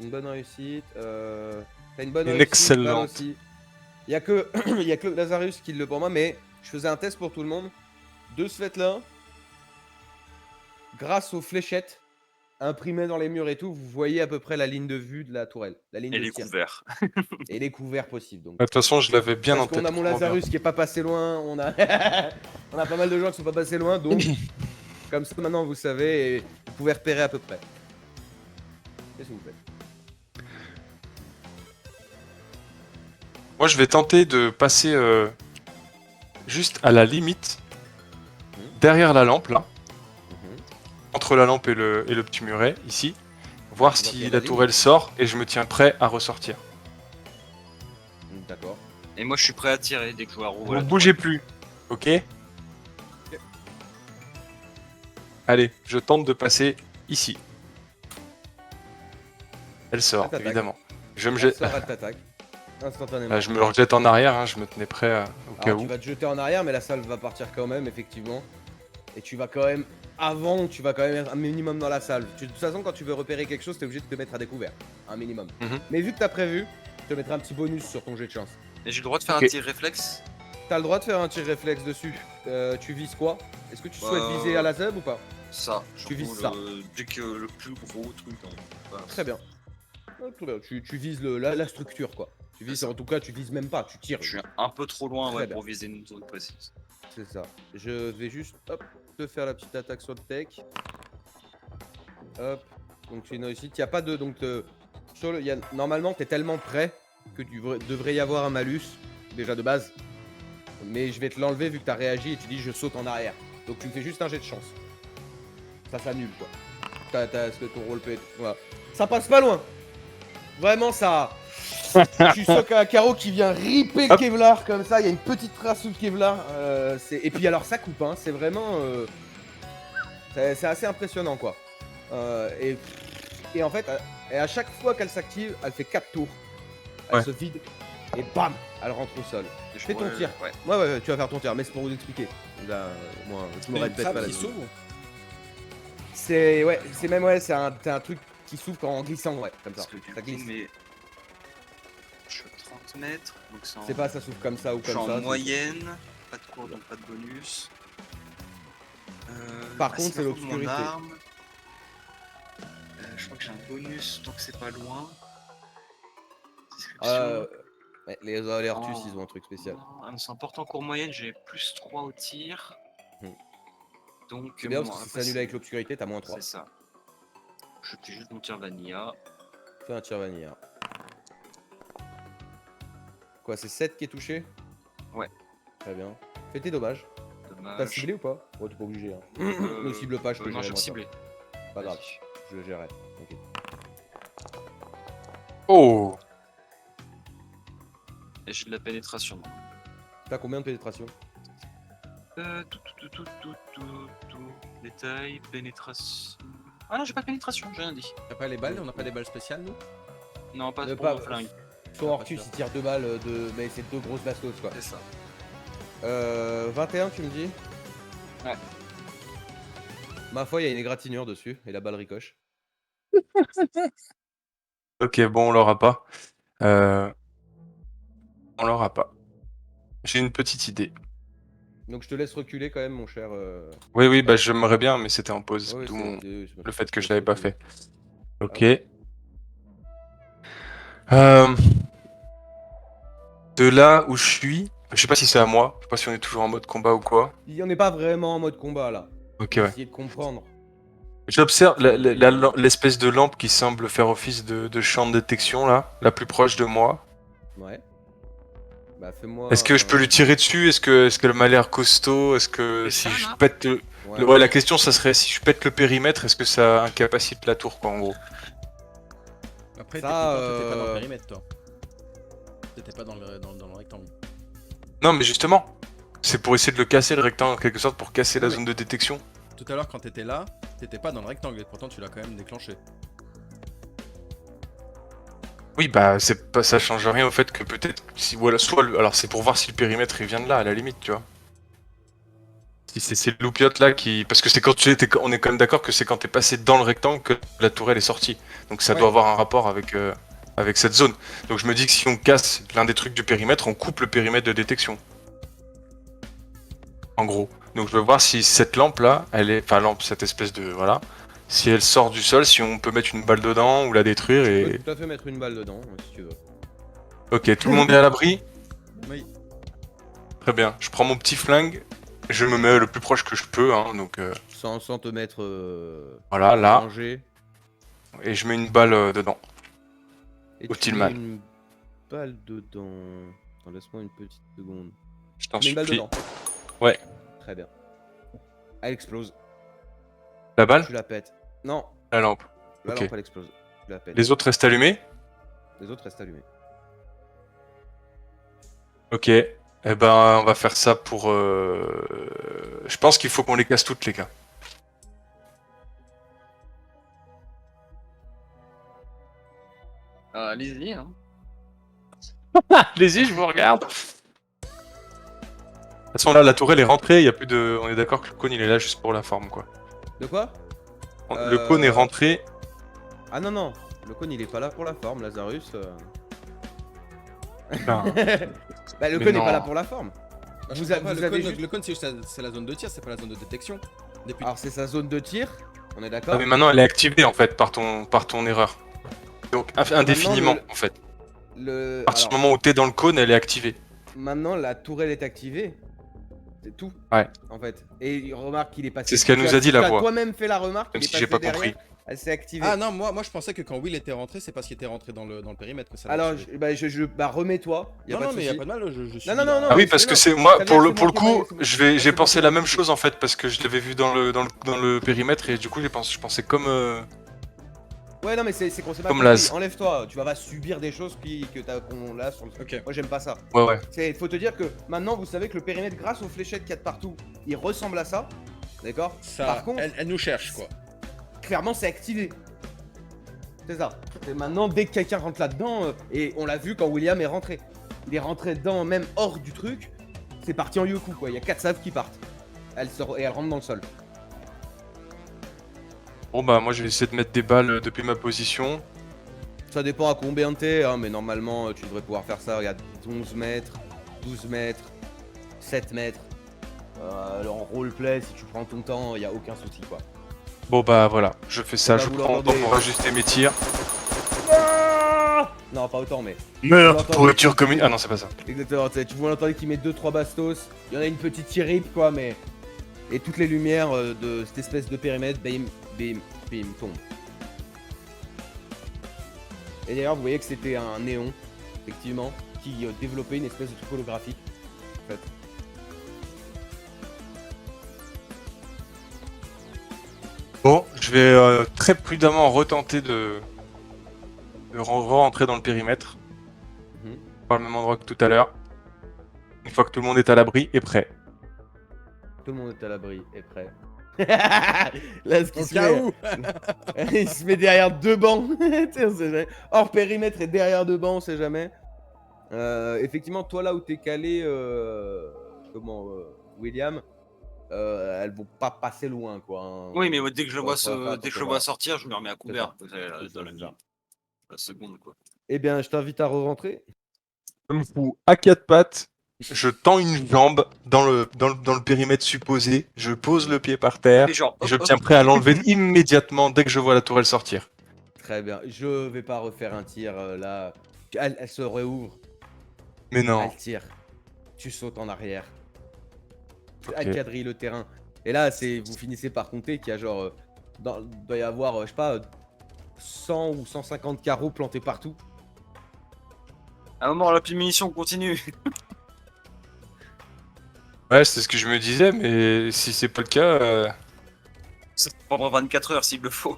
Une bonne réussite. T'as une bonne Une réussite. excellente. Val aussi. Il y a que il y a que Lazarus qui le pour moi, mais je faisais un test pour tout le monde. De ce fait-là, grâce aux fléchettes imprimées dans les murs et tout, vous voyez à peu près la ligne de vue de la tourelle, la ligne Et de les tir. couverts. Et les couverts possibles. Donc. De toute façon, je l'avais bien Parce en tête. qu'on a mon vraiment bien. Lazarus qui est pas passé loin, on a on a pas mal de gens qui sont pas passés loin, donc comme ça maintenant vous savez et vous pouvez repérer à peu près. Qu'est-ce que vous faites? Moi, je vais tenter de passer juste à la limite, derrière la lampe, là, entre la lampe et le petit muret, ici, voir Tu vois qu'il y si a la la tourelle sort, et je me tiens prêt à ressortir. D'accord. Et moi je suis prêt à tirer dès que je vois Vous rouvrir. ne bougez plus, ok? Allez, je tente de passer ici. Elle sort, Elle t'attaque. évidemment. Je me Elle jette. sort, elle t'attaque. Instantanément. Je me le rejette en arrière, hein, je me tenais prêt au cas Alors, où. tu vas te jeter en arrière, mais la salle va partir quand même, effectivement. Et tu vas quand même, avant, tu vas quand même être un minimum dans la salle. De toute façon, quand tu veux repérer quelque chose, t'es obligé de te mettre à découvert. Un minimum. Mhm. Mais vu que t'as prévu, je te mettrai un petit bonus sur ton jet de chance. Et j'ai le droit de faire Ok. un tir réflexe. T'as le droit de faire un tir réflexe dessus. Tu vises quoi? Est-ce que tu souhaites viser à la zeb ou pas? Ça. Tu vises surtout dès que le plus gros truc. Voilà. Très bien. Très bien. Tu vises la structure, quoi. Tu vises, C'est ça. en tout cas, tu vises même pas, tu tires. Je suis un peu trop loin Très ouais, bien. pour viser une zone précise. C'est ça. Je vais juste, hop, te faire la petite attaque sur le tech. Hop. Donc c'est une réussite. Il y a pas de... Donc, normalement, t'es tellement prêt que tu devrais y avoir un malus, déjà de base. Mais je vais te l'enlever vu que t'as réagi et tu dis je saute en arrière. Donc tu me fais juste un jet de chance. Ça s'annule, quoi. Est-ce que ton rôle peut être... Voilà. Ça passe pas loin. Vraiment, ça... Tu sens qu'un carreau qui vient ripper le Hop. Kevlar comme ça, il y a une petite trace sous le Kevlar. Et puis alors ça coupe, hein, c'est vraiment... c'est assez impressionnant quoi. Et en fait, à chaque fois qu'elle s'active, elle fait 4 tours. Elle Ouais. se vide et bam, elle rentre au sol. Et je Fais ton pourrais- tir. Ouais. Ouais, tu vas faire ton tir, mais c'est pour vous expliquer. Là, moi, je me répète pas qui là-dessus. s'ouvre. C'est c'est un truc qui s'ouvre en glissant, ouais, comme ça. Parce que du Ça coup, glisse. mais... Je suis à 30 mètres, donc c'est en... C'est pas ça s'ouvre comme ça ou Je suis comme en ça. c'est- moyenne, pas de cours donc pas de bonus. Par contre, c'est mon l'obscurité. arme. Je crois que j'ai un bonus tant que c'est pas loin. Description. Ouais, les Artus, Oh. ils ont un truc spécial. Ah, c'est important en cours moyenne, j'ai plus 3 au tir. Hmm. Donc, C'est bien bon, parce que si après, ça annule avec l'obscurité, t'as moins 3. c'est ça. Je fais juste mon tir vanilla. Fais un tir vanilla. Quoi, c'est 7 qui est touché? Ouais. Très bien. Fais tes dommages. T'as Dommage. ciblé ou pas? Ouais, t'es pas obligé. Hein. Euh, Ne cible pas, je te non, gérerai, je moi, ça. ciblé. Pas grave, Vas-y. je le gérerai. Ok. Oh! Et j'ai de la pénétration. T'as combien de pénétration? Tout. Détail, pénétration. Ah non, j'ai pas de pénétration, j'ai rien dit. T'as pas les balles? On n'a pas des balles spéciales, nous? Non, pas Ne pour pas- mon flingue. Son Orcus, il tire 2 balles, mais c'est 2 grosses bastos quoi. C'est ça. 21, tu me dis? Ouais. Ma foi, il y a une égratignure dessus et la balle ricoche. Ok, bon, on l'aura pas. On l'aura pas. J'ai une petite idée. Donc je te laisse reculer quand même, mon cher. Oui, bah j'aimerais bien, mais c'était en pause. Ouais, D'où c'est- le fait que je c'est- l'avais pas c'est- fait. Ok. Ah De là où je suis, je sais pas si c'est à moi, je sais pas si on est toujours en mode combat ou quoi. Il y en est pas vraiment en mode combat là. Ok, ouais. Essayer de comprendre. J'observe l'espèce de lampe qui semble faire office de champ de détection là, la plus proche de moi. Ouais. Bah fais-moi. Est-ce que je peux lui tirer dessus? Est-ce qu'elle m'a l'air costaud? Est-ce que Et si ça, je là pète Ouais. ouais, la question ça serait si je pète le périmètre, est-ce que ça incapacite la tour quoi en gros? Après, Ça, t'étais pas dans le périmètre, toi. T'étais pas dans le rectangle. Non mais justement, c'est pour essayer de le casser le rectangle en quelque sorte pour casser la Ouais, mais- zone de détection. Tout à l'heure, quand t'étais là, t'étais pas dans le rectangle, et pourtant tu l'as quand même déclenché. Oui bah c'est pas, ça change rien au fait que peut-être si voilà soit alors c'est pour voir si le périmètre il vient de là à la limite tu vois. Si c'est ces loupiottes là qui. Parce que c'est quand on est quand même d'accord que c'est quand t'es passé dans le rectangle que la tourelle est sortie. Donc ça Ouais. doit avoir un rapport avec cette zone. Donc je me dis que si on casse l'un des trucs du périmètre, on coupe le périmètre de détection. En gros. Donc je veux voir si cette lampe là, elle est. Enfin lampe, cette espèce de. Voilà. Si elle sort du sol, si on peut mettre une balle dedans ou la détruire Tu peux et. tout à fait mettre une balle dedans, si tu veux. Ok, tout le monde est à l'abri. Oui. Très bien. Je prends mon petit flingue. Je me mets le plus proche que je peux, hein, donc Sans te mettre voilà, en là, danger. et je mets une balle dedans. Et Au tu mets Tillman. une balle dedans. Attends, laisse-moi une petite seconde. Je t'en Tu mets une balle supplie. dedans. Ouais. Très bien. Elle explose. La balle? Tu la pètes. Non, La lampe. la Ok. lampe elle explose. Tu la pètes. Les autres restent allumés? Les autres restent allumés. Ok. Eh ben, on va faire ça pour... Je pense qu'il faut qu'on les casse toutes, les gars. Allez-y, hein. Allez-y, je vous regarde. De toute façon, là, la tourelle est rentrée, il y a plus de... On est d'accord que le cône, il est là juste pour la forme, quoi. De quoi? Le cône est rentré. Ah non, non. Le cône il est pas là pour la forme, Lazarus. Putain. Bah, le Mais cône n'est non. pas là pour la forme. Bah, je Vous comprends a- pas, vous le avez cône, juste- le cône, c'est juste c'est la zone de tir, c'est pas la zone de détection. Depuis... Alors, c'est sa zone de tir. On est Ah, d'accord? mais maintenant, elle est activée, en fait, par ton erreur. Donc, indéfiniment, le- en fait. Le... À partir du alors, moment où t'es dans le cône, elle est activée. maintenant, la tourelle est activée. C'est tout. Ouais. En fait. Et il remarque qu'il est passé. C'est ce qu'elle tu nous as- a dit, la tu as voix. toi-même fait la remarque. Même il est si j'ai passé pas compris. derrière, elle s'est activée. Ah non, moi je pensais que quand Will était rentré, c'est parce qu'il était rentré dans le périmètre que ça l'a Alors, activé. bah, remets-toi. Y a Non, pas non, de mais y a souci. pas de mal, je suis. Non, non, non, non. Ah oui, mais parce c'est que non. c'est moi, Très pour bien, le, c'est pour le moi qui ai coup, mal- c'est moi j'ai qui pensé ai la mal même expliqué. chose en fait, parce que je l'avais vu dans le périmètre et du coup je pensais comme Ouais, non, mais c'est qu'on s'est pas Comme compris. Laz. Enlève-toi, tu vas pas subir des choses qu'on a sur le. Ok. Moi, j'aime pas ça. ouais. Faut te dire que maintenant, vous savez que le périmètre, grâce aux fléchettes qu'il y a de partout, il ressemble à ça. D'accord? Ça, Par contre, elle nous cherche quoi. clairement, c'est activé. C'est ça. Et maintenant, dès que quelqu'un rentre là-dedans, et on l'a vu quand William est rentré. Il est rentré dedans, même hors du truc. C'est parti en yoku, quoi. Il y a 4 saves qui partent. Et elle rentre dans le sol. Bon bah moi je vais essayer de mettre des balles depuis ma position. Ça dépend à combien t'es, hein, mais normalement, tu devrais pouvoir faire ça. Regarde, 11 mètres, 12 mètres, 7 mètres. En roleplay, si tu prends ton temps, il n'y a aucun souci, quoi. Bon bah voilà, je fais ça, On va je vouloir prends le temps demander- pour ajuster mes tirs. Non, pas autant, mais. Meurtre, Attends, pourriture commune. Ah non c'est pas ça. Exactement, tu vois l'entendre qui met 2-3 bastos. Il y en a une petite tirip, quoi, mais. Et toutes les lumières de cette espèce de périmètre, bim, bim, bim, tombent. Et d'ailleurs, vous voyez que c'était un néon, effectivement, qui développait une espèce de truc holographique, en fait. Bon, je vais très prudemment retenter de rentrer dans le périmètre. Mhm. Par le même endroit que tout à l'heure. Une fois que tout le monde est à l'abri et prêt. Tout le monde est à l'abri et prêt. Là, ce qui Au se cas met, où. il se met derrière 2 bancs. Tu sais, on sait jamais. Hors périmètre et derrière 2 bancs, on sait jamais. Effectivement, toi là où t'es calé, William, elles vont pas passer loin, quoi. Hein. Oui, mais moi, dès que je le vois, Faut faire dès que je attention, le vois voilà. sortir, je me remets à couvert. C'est Dans ça, la, c'est ça. la seconde, quoi. Eh bien, je t'invite à re-rentrer. Je me fous à quatre pattes, je tends une jambe dans le périmètre supposé, je pose le pied par terre, Et genre, et je hop, me tiens hop. prêt à l'enlever immédiatement dès que je vois la tourelle sortir. Très bien. Je vais pas refaire un tir là. Elle se réouvre. Mais non. Elle tire. Tu sautes en arrière. Ok. Elle quadrille le terrain. Et là, vous finissez par compter qu'il y a genre. Doit y avoir, je sais pas, 100 ou 150 carreaux plantés partout. À un moment, on a plus de munitions, on continue. Ouais, c'est ce que je me disais, mais si c'est pas le cas, Ça prendra 24 heures s'il le faut.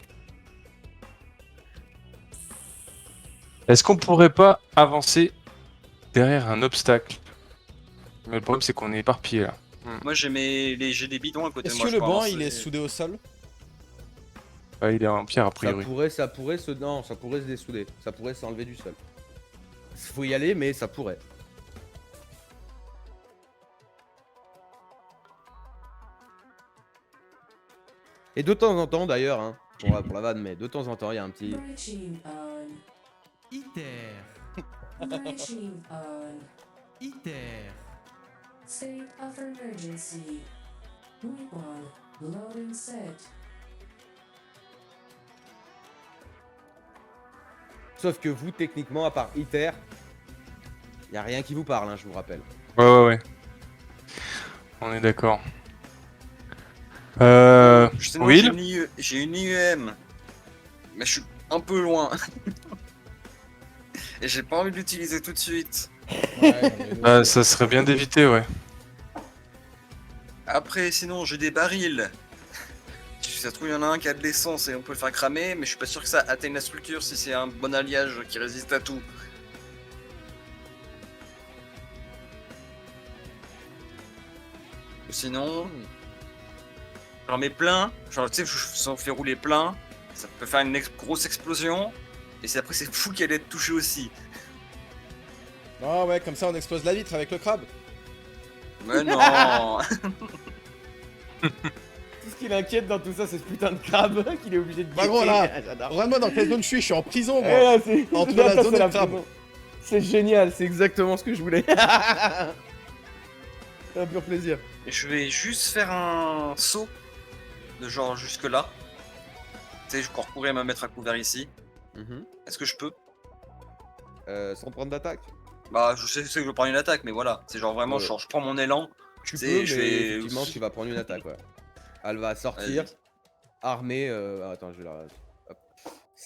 est-ce qu'on pourrait pas avancer derrière un obstacle? Mais le problème c'est qu'on est éparpillé là. Moi, j'ai des bidons à côté de Est-ce moi. que je le peux banc avancer. il est soudé au sol? Ouais, il est en pierre a priori. Ça pourrait se dessouder. Ça pourrait s'enlever du sol. Faut y aller, mais ça pourrait. Et de temps en temps d'ailleurs, hein, pour la vanne, mais de temps en temps, il y a un petit. Breaching on. ITER. Breaching on. ITER. State of emergency. Weapon. Loading set. Sauf que vous, techniquement, à part ITER, il n'y a rien qui vous parle, hein, je vous rappelle. Ouais. On est d'accord. Sinon, Will j'ai une IEM. Mais je suis un peu loin. Et j'ai pas envie de l'utiliser tout de suite. Ouais, Ça serait bien d'éviter, ouais. Après, sinon, j'ai des barils. Si ça se trouve, il y en a un qui a de l'essence et on peut le faire cramer, mais je suis pas sûr que ça atteigne la structure si c'est un bon alliage qui résiste à tout. Ou sinon, j'en mets plein, genre tu sais, si on fait rouler plein, ça peut faire une grosse explosion, et c'est après c'est fou qu'elle ait touché aussi. Ah ouais, comme ça on explose la vitre avec le crabe. Mais non. Tout ce qui l'inquiète dans tout ça, c'est ce putain de crabe qu'il est obligé de Bah gros, là, J'adore. regarde-moi dans quelle zone je suis en prison moi. Eh là, c'est- Entre là, la ça, zone c'est et la le crabe. prison. C'est génial, c'est exactement ce que je voulais. C'est un pur plaisir. Et je vais juste faire un saut, de genre jusque là. Tu sais, je cours courir et me mettre à couvert ici. Est-ce que je peux? Sans prendre d'attaque. Bah, je sais que je vais prendre une attaque, mais voilà. C'est genre vraiment, Ouais. je prends mon élan. Tu C'est- peux, mais je vais- effectivement, tu vas prendre une attaque, ouais. Elle va sortir, Vas-y. armée. Attends, je vais la. Hop.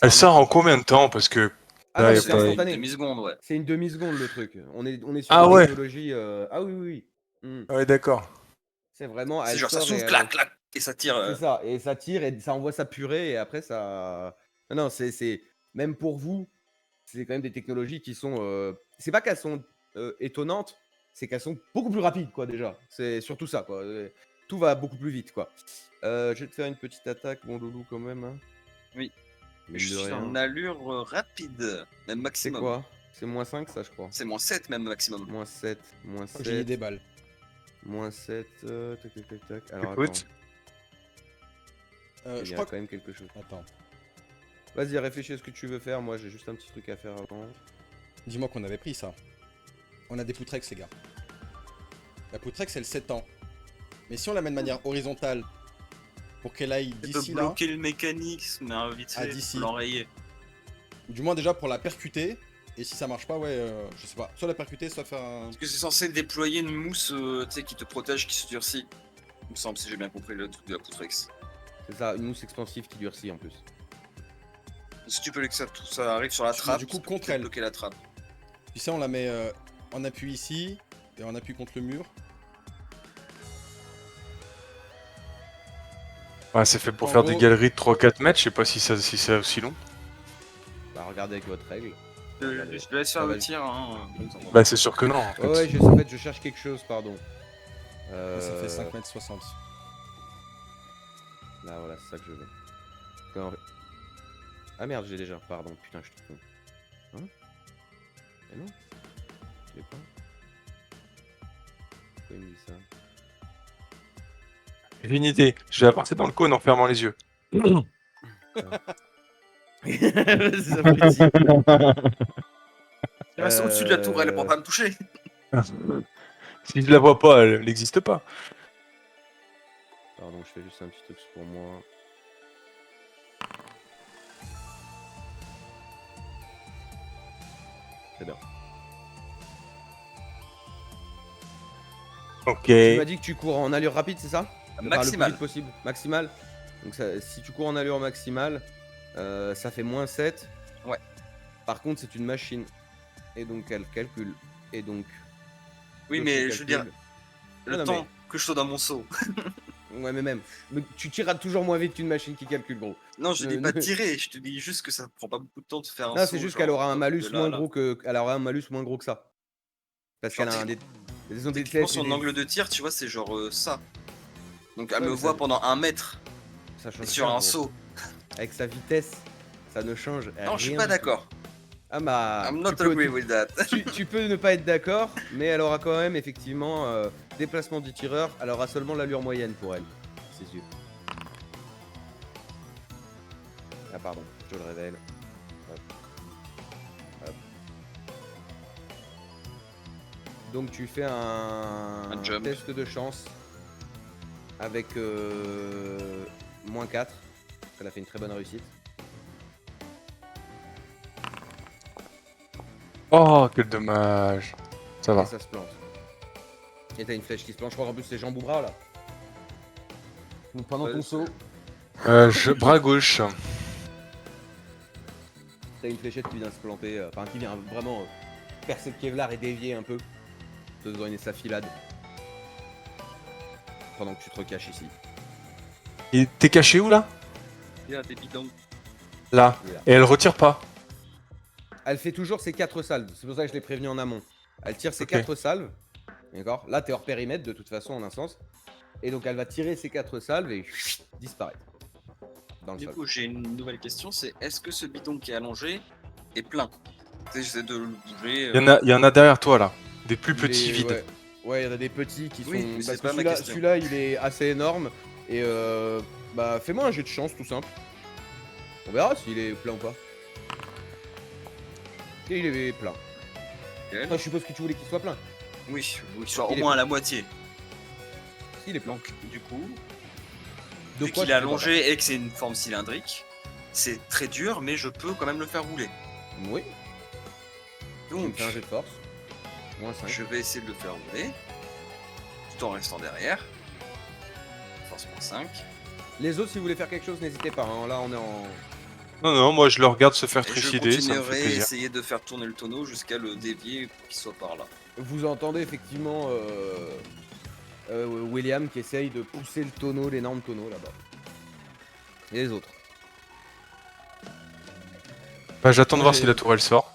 Elle sort en combien de temps? Parce que Ah là, non, y a c'est pas- instantané. Demi-seconde, ouais. C'est une demi-seconde le truc. On est sur Ah une ouais. technologie. Ah oui, oui, oui. Ouais, d'accord. C'est vraiment. C'est Elle genre ça sort et souffle, elle- clac, clac, et ça tire. C'est ça, et ça tire et ça envoie sa purée et après ça. Non, c'est même pour vous, c'est quand même des technologies qui sont. C'est pas qu'elles sont étonnantes, c'est qu'elles sont beaucoup plus rapides quoi déjà. C'est surtout ça quoi. Tout va beaucoup plus vite quoi. Je vais te faire une petite attaque, mon loulou quand même. Hein. Oui. Mine Je de suis rien. en allure rapide, même C'est maximum. quoi? C'est -5 ça je crois. C'est -7 même maximum. -7, Faut que j'ai mis des -7, balles. -7, tac tac tac tac. Alors Écoute. attends, il Je y a crois quand que... même quelque chose. Attends, Vas-y, réfléchis à ce que tu veux faire. Moi, j'ai juste un petit truc à faire avant. dis-moi qu'on avait pris ça. On a des Poutrex les gars. La Poutrex elle s'étend. Mais si on la met de manière horizontale pour qu'elle aille Tu peux d'ici là, bloquer le mécanisme, hein, vite Ah, fait, d'ici. faut l'enrayer. ou du moins déjà pour la percuter, et si ça marche pas, ouais, je sais pas, soit la percuter, soit faire un... Parce que c'est censé déployer une mousse tu sais, qui te protège, qui se durcit. Il me semble, si j'ai bien compris le truc de la Poutrex. C'est ça, une mousse expansive qui durcit en plus. Si tu peux que tout ça arrive sur la Tu mets trappe, du coup ça peut contre peut-être elle. bloquer la trappe. Tu sais, on la met en appui ici, et en appui contre le mur. Ouais, c'est fait pour En faire gros- des galeries de 3-4 mètres. Je sais pas si c'est aussi long. Bah, regardez avec votre règle. Je te laisse Ça faire va le vite. tir. Hein. Bah, c'est sûr que non. En fait. Ouais, en fait, je cherche quelque chose, pardon. Ça fait 5 mètres 60. Là, voilà, c'est ça que je veux. Quand- Ah merde, j'ai déjà. Pardon, putain, je suis con. Hein? Mais non. Je l'ai pas. Pourquoi il me dit ça? J'ai une idée. Je vais apporter dans le cône en fermant les yeux. Ça plaisir. Je reste au-dessus de la tourelle pour pas me toucher. Si je la vois pas, elle n'existe pas. Pardon, je fais juste un petit truc pour moi. C'est bien. Ok. Tu m'as dit que tu cours en allure rapide, c'est ça? Enfin, le plus Maximal. vite possible. Maximal. Donc si tu cours en allure maximale, ça fait -7. Ouais. Par contre, c'est une machine. Et donc elle calcule. Et donc. Oui, toi, mais tu je veux dire, calcules. le Non, temps que je sois dans mon saut. Ouais, mais même. Mais tu tireras toujours moins vite qu'une machine qui calcule, gros. Non, je Ne- dis pas ne- tirer, je te dis juste que ça prend pas beaucoup de temps de faire un Non, saut. c'est juste genre, qu'elle aura un malus de là à moins là. gros que. Elle aura un malus moins gros que ça. Parce Genre, qu'elle a un des. Ils ont des Techniquement, tests et son des- angle de tir, tu vois, c'est genre ça. Donc elle Ouais, me mais voit ça- pendant 1 mètre Ça change et sur rien, un gros. saut. Avec sa vitesse, ça ne change Non, je suis rien pas du tout. d'accord. Ah bah. I'm tu not peux- agree with that. tu peux ne pas être d'accord, mais elle aura quand même effectivement déplacement du tireur. Elle aura seulement l'allure moyenne pour elle. Ses yeux. Ah pardon, je le révèle. Hop. Hop. Donc tu fais un jump. test de chance avec -4. Elle a fait une très bonne réussite. Oh, quel dommage. Ça Et va. ça se plante. Et t'as une flèche qui se plante. Je crois qu'en plus c'est jambes ou bras là. Donc pendant Ouais, ton saut, Bras gauche. t'as une fléchette qui vient se planter, enfin qui vient vraiment percer le Kevlar et dévier un peu, te donner sa filade. Pendant que tu te recaches ici. Et t'es caché où là? Il y a des bidons. Là. Il est là. Et elle retire pas. Elle fait toujours ses 4 salves, c'est pour ça que je l'ai prévenu en amont. Elle tire ses Ok. 4 salves, d'accord? Là t'es hors périmètre de toute façon en un sens. Et donc elle va tirer ses 4 salves et disparaître. Dans le Du sol. coup, j'ai une nouvelle question, c'est est-ce que ce bidon qui est allongé est plein? Tu sais, j'essaie de le bouger. Il y en a derrière toi là. Des plus Il petits est- vides. Ouais, ouais, il y en a des petits qui Oui, sont. mais c'est Parce que pas ma celui-là, question. celui-là, il est assez énorme. Et bah, fais-moi un jet de chance tout simple. On verra s'il est plein ou pas. Et il est plein. Nickel. Enfin, je suppose que tu voulais qu'il soit plein. Oui, il soit au Il est moins à plein. la moitié. S'il est plein. Donc, du coup, De vu quoi qu'il est tu fais pas allongé et que c'est une forme cylindrique, c'est très dur, mais je peux quand même le faire rouler. peur. Oui, tu me Donc, fais un jet de force. Moins 5. je vais essayer de le faire rouler, tout en restant derrière. Force moins 5. Les autres, si vous voulez faire quelque chose, n'hésitez pas. Hein. Là, on est en. Non, non, moi je le regarde se faire Et je trucider, ça me fait continuerai à plaisir. essayer de faire tourner le tonneau jusqu'à le dévier pour qu'il soit par là. Vous entendez effectivement William qui essaye de pousser le tonneau, l'énorme tonneau là-bas. Et les autres. Bah, j'attends de Moi, voir si la tourelle sort.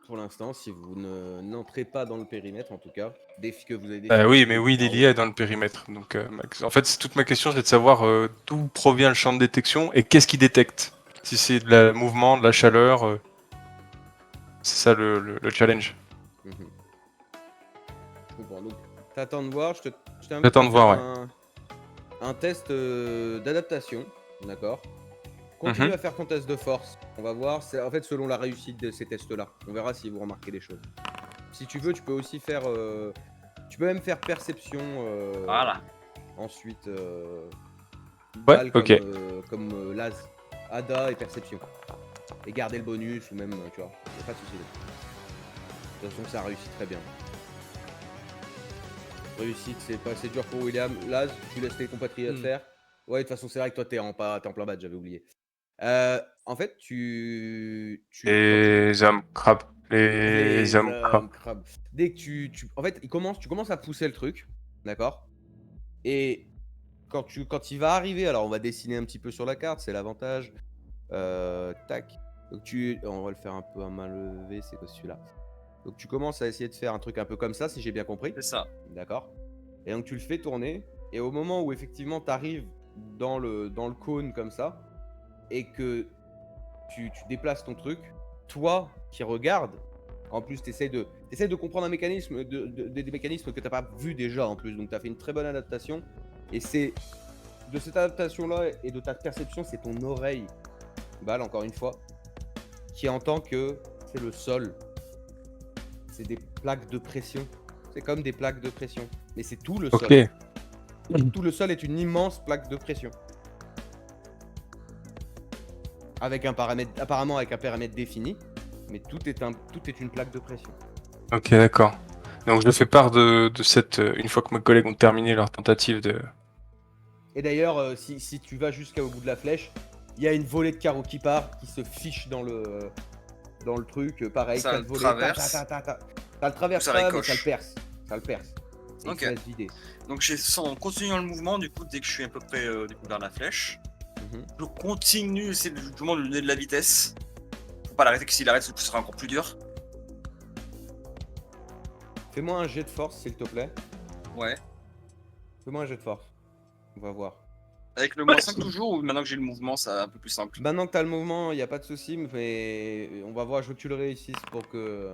Pour l'instant, si vous n'entrez pas dans le périmètre, en tout cas, défi que vous avez Bah défini, oui, vous mais pouvez oui, le faire Lily est dans le périmètre. Donc, en fait, toute ma question, c'est de savoir d'où provient le champ de détection et qu'est-ce qu'il détecte. Si c'est de la mouvement, de la chaleur, c'est ça le challenge. Mhm. Je comprends. Donc, t'attends de voir, je t'invite J'attends à de voir, faire un test d'adaptation, d'accord? Continue Mhm. à faire ton test de force. On va voir, c'est en fait selon la réussite de ces tests-là. On verra si vous remarquez des choses. Si tu veux, tu peux aussi faire... tu peux même faire perception Voilà. ensuite. Ouais, balle ok. comme Laz. Ada et perception. Et garder le bonus ou même, tu vois, y a pas de souci. De toute façon, ça réussit très bien. Réussite, c'est dur pour William. Laz, tu laisses tes compatriotes faire. Ouais, de toute façon, c'est vrai que toi, t'es en plein bas, j'avais oublié. En fait, Les hommes crabes. Les les hommes crabes. hommes crabes. Dès que en fait, tu commences à pousser le truc, d'accord? Et quand il va arriver, alors on va dessiner un petit peu sur la carte, c'est l'avantage. Tac. Donc on va le faire un peu à main levée, c'est quoi celui-là? Donc tu commences à essayer de faire un truc un peu comme ça, si j'ai bien compris. C'est ça. D'accord. Et donc tu le fais tourner, et au moment où effectivement tu arrives dans le cône comme ça, et que tu déplaces ton truc, toi qui regardes, en plus tu essaies de comprendre un mécanisme, des mécanismes que tu n'as pas vu déjà en plus, donc tu as fait une très bonne adaptation, et c'est de cette adaptation-là et de ta perception, c'est ton oreille, Bal, encore une fois, qui entend que c'est le sol, c'est des plaques de pression, c'est comme des plaques de pression, mais c'est tout le sol. Ok. Tout le sol est une immense plaque de pression. Avec un paramètre, apparemment avec un paramètre défini, mais tout est une plaque de pression. Ok, d'accord. Donc je fais part de cette... une fois que mes collègues ont terminé leur tentative de... Et d'ailleurs, si tu vas jusqu'au bout de la flèche, il y a une volée de carreaux qui part, qui se fiche dans le truc. Pareil, Ça 4 le volées. traverse. Ça le traverse Ça pas, mais ricoche. ça le perce. Ça le perce. Et Ok. il se laisse vider. Donc en continuant le mouvement, du coup, dès que je suis à peu près du coup, vers la flèche, Mhm. je continue, c'est justement de lui donner de la vitesse. Faut pas l'arrêter, que s'il arrête, ce sera encore plus dur. Fais-moi un jet de force, s'il te plaît. Ouais. Fais-moi un jet de force. On va voir. Avec le moins 5 toujours, ou maintenant que j'ai le mouvement, c'est un peu plus simple. Maintenant que t'as le mouvement, il n'y a pas de souci, mais on va voir, je veux que tu le réussisses pour que...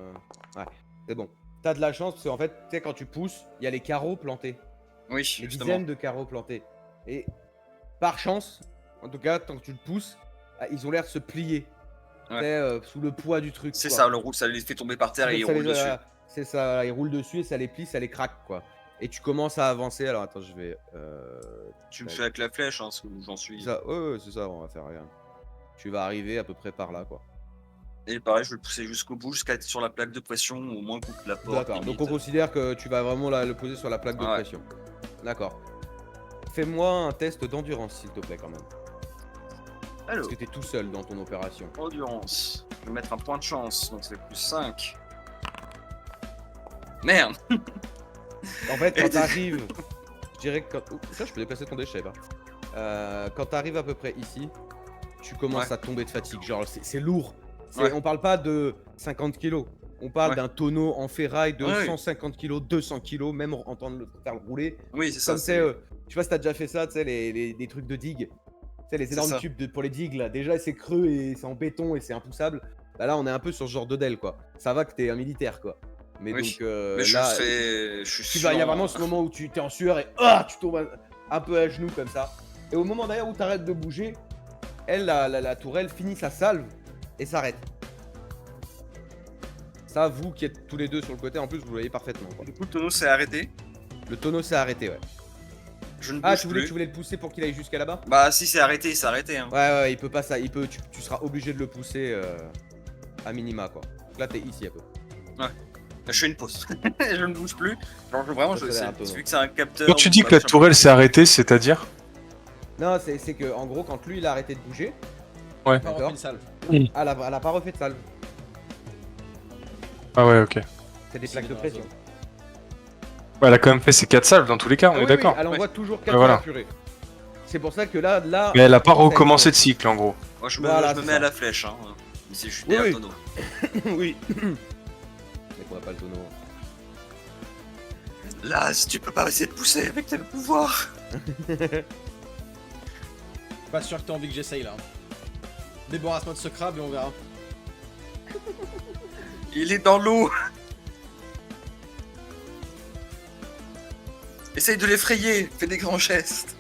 Ouais, c'est bon. T'as de la chance, parce qu'en fait, tu sais, quand tu pousses, il y a les carreaux plantés. Oui, Des justement. dizaines de carreaux plantés. Et par chance, en tout cas, tant que tu le pousses, ils ont l'air de se plier. Ouais. Tu sais, sous le poids du truc. C'est quoi. ça, le roule, ça les fait tomber par terre et ils Ça les- roulent dessus. C'est ça, ils roulent dessus et ça les plie, ça les craque quoi. Et tu commences à avancer. Alors attends, je vais. Tu me fais avec la flèche, hein, j'en suis. Ça, ouais, c'est ça, on va faire rien. Tu vas arriver à peu près par là quoi. Et pareil, je vais le pousser jusqu'au bout, jusqu'à être sur la plaque de pression, au moins coupe la porte. D'accord, donc limite. on considère que tu vas vraiment le poser sur la plaque de Ouais. pression. D'accord. Fais-moi un test d'endurance s'il te plaît quand même. Alors, Parce que t'es tout seul dans ton opération. endurance. Je vais mettre un point de chance, donc c'est plus 5. Merde. En fait, quand t'arrives, je dirais que quand... Ouh, ça, je peux déplacer ton déchet, quand t'arrives à peu près ici, tu commences Ouais. à tomber de fatigue. Genre, c'est lourd. Ouais. On parle pas de 50 kilos. On parle Ouais. d'un tonneau en ferraille de Ouais. 150 kilos, 200 kilos, même en train de le faire rouler. Oui, c'est ça. Comme c'est, je sais pas si t'as déjà fait ça, tu sais, des trucs de digue. Tu sais, les C'est énormes ça. tubes pour les digues là. Déjà, c'est creux et c'est en béton et c'est impoussable. Bah là, on est un peu sur ce genre de DEL quoi. Ça va que t'es un militaire quoi. Mais Oui. donc Mais là, je suis il y a sûr, vraiment ce moment où tu t'es en sueur et tu tombes un peu à genoux comme ça. Et au moment d'ailleurs où t'arrêtes de bouger, elle, la tourelle, finit sa salve et s'arrête. Ça, vous qui êtes tous les deux sur le côté, en plus, vous le voyez parfaitement. quoi. Du coup, le tonneau s'est arrêté. Le tonneau s'est arrêté, ouais. Je ne Ah, bouge tu plus. voulais le pousser pour qu'il aille jusqu'à là-bas? Bah, si c'est arrêté, c'est arrêté. Hein. Ouais, il peut pas ça. Tu seras obligé de le pousser à minima, quoi. Donc là, t'es ici un peu. Je fais une pause. Je ne bouge plus. Genre, vraiment, Ça, je ça a sais. l'air un peu Vu que c'est un capteur. Quand tu dis bah, que la je- tourelle s'est arrêtée, c'est-à-dire? Non, c'est que, en gros, quand lui, il a arrêté de bouger, Ouais. Pas refait une salve. elle a pas refait de salve. Ah ouais, ok. C'est des C'est plaques de dans la pression. zone. Ouais, elle a quand même fait ses 4 salves dans tous les cas, on Ah est oui, d'accord. oui, elle envoie toujours 4 Ouais, voilà. purée. C'est pour ça que là. Mais elle a pas ça commence à être recommencé long. de cycle en gros. Moi, je Voilà, me c'est mets ça. à la flèche. Hein. Ici, je suis Oui, derrière oui. le tonneau. Oui. Mais qu'on a pas le tonneau. Là, si tu peux pas essayer de pousser avec tes pouvoirs. Pas sûr que t'as envie que j'essaye là. Débarrasse-moi de ce crabe et on verra. Il est dans l'eau. Essaye de l'effrayer. Fais des grands gestes.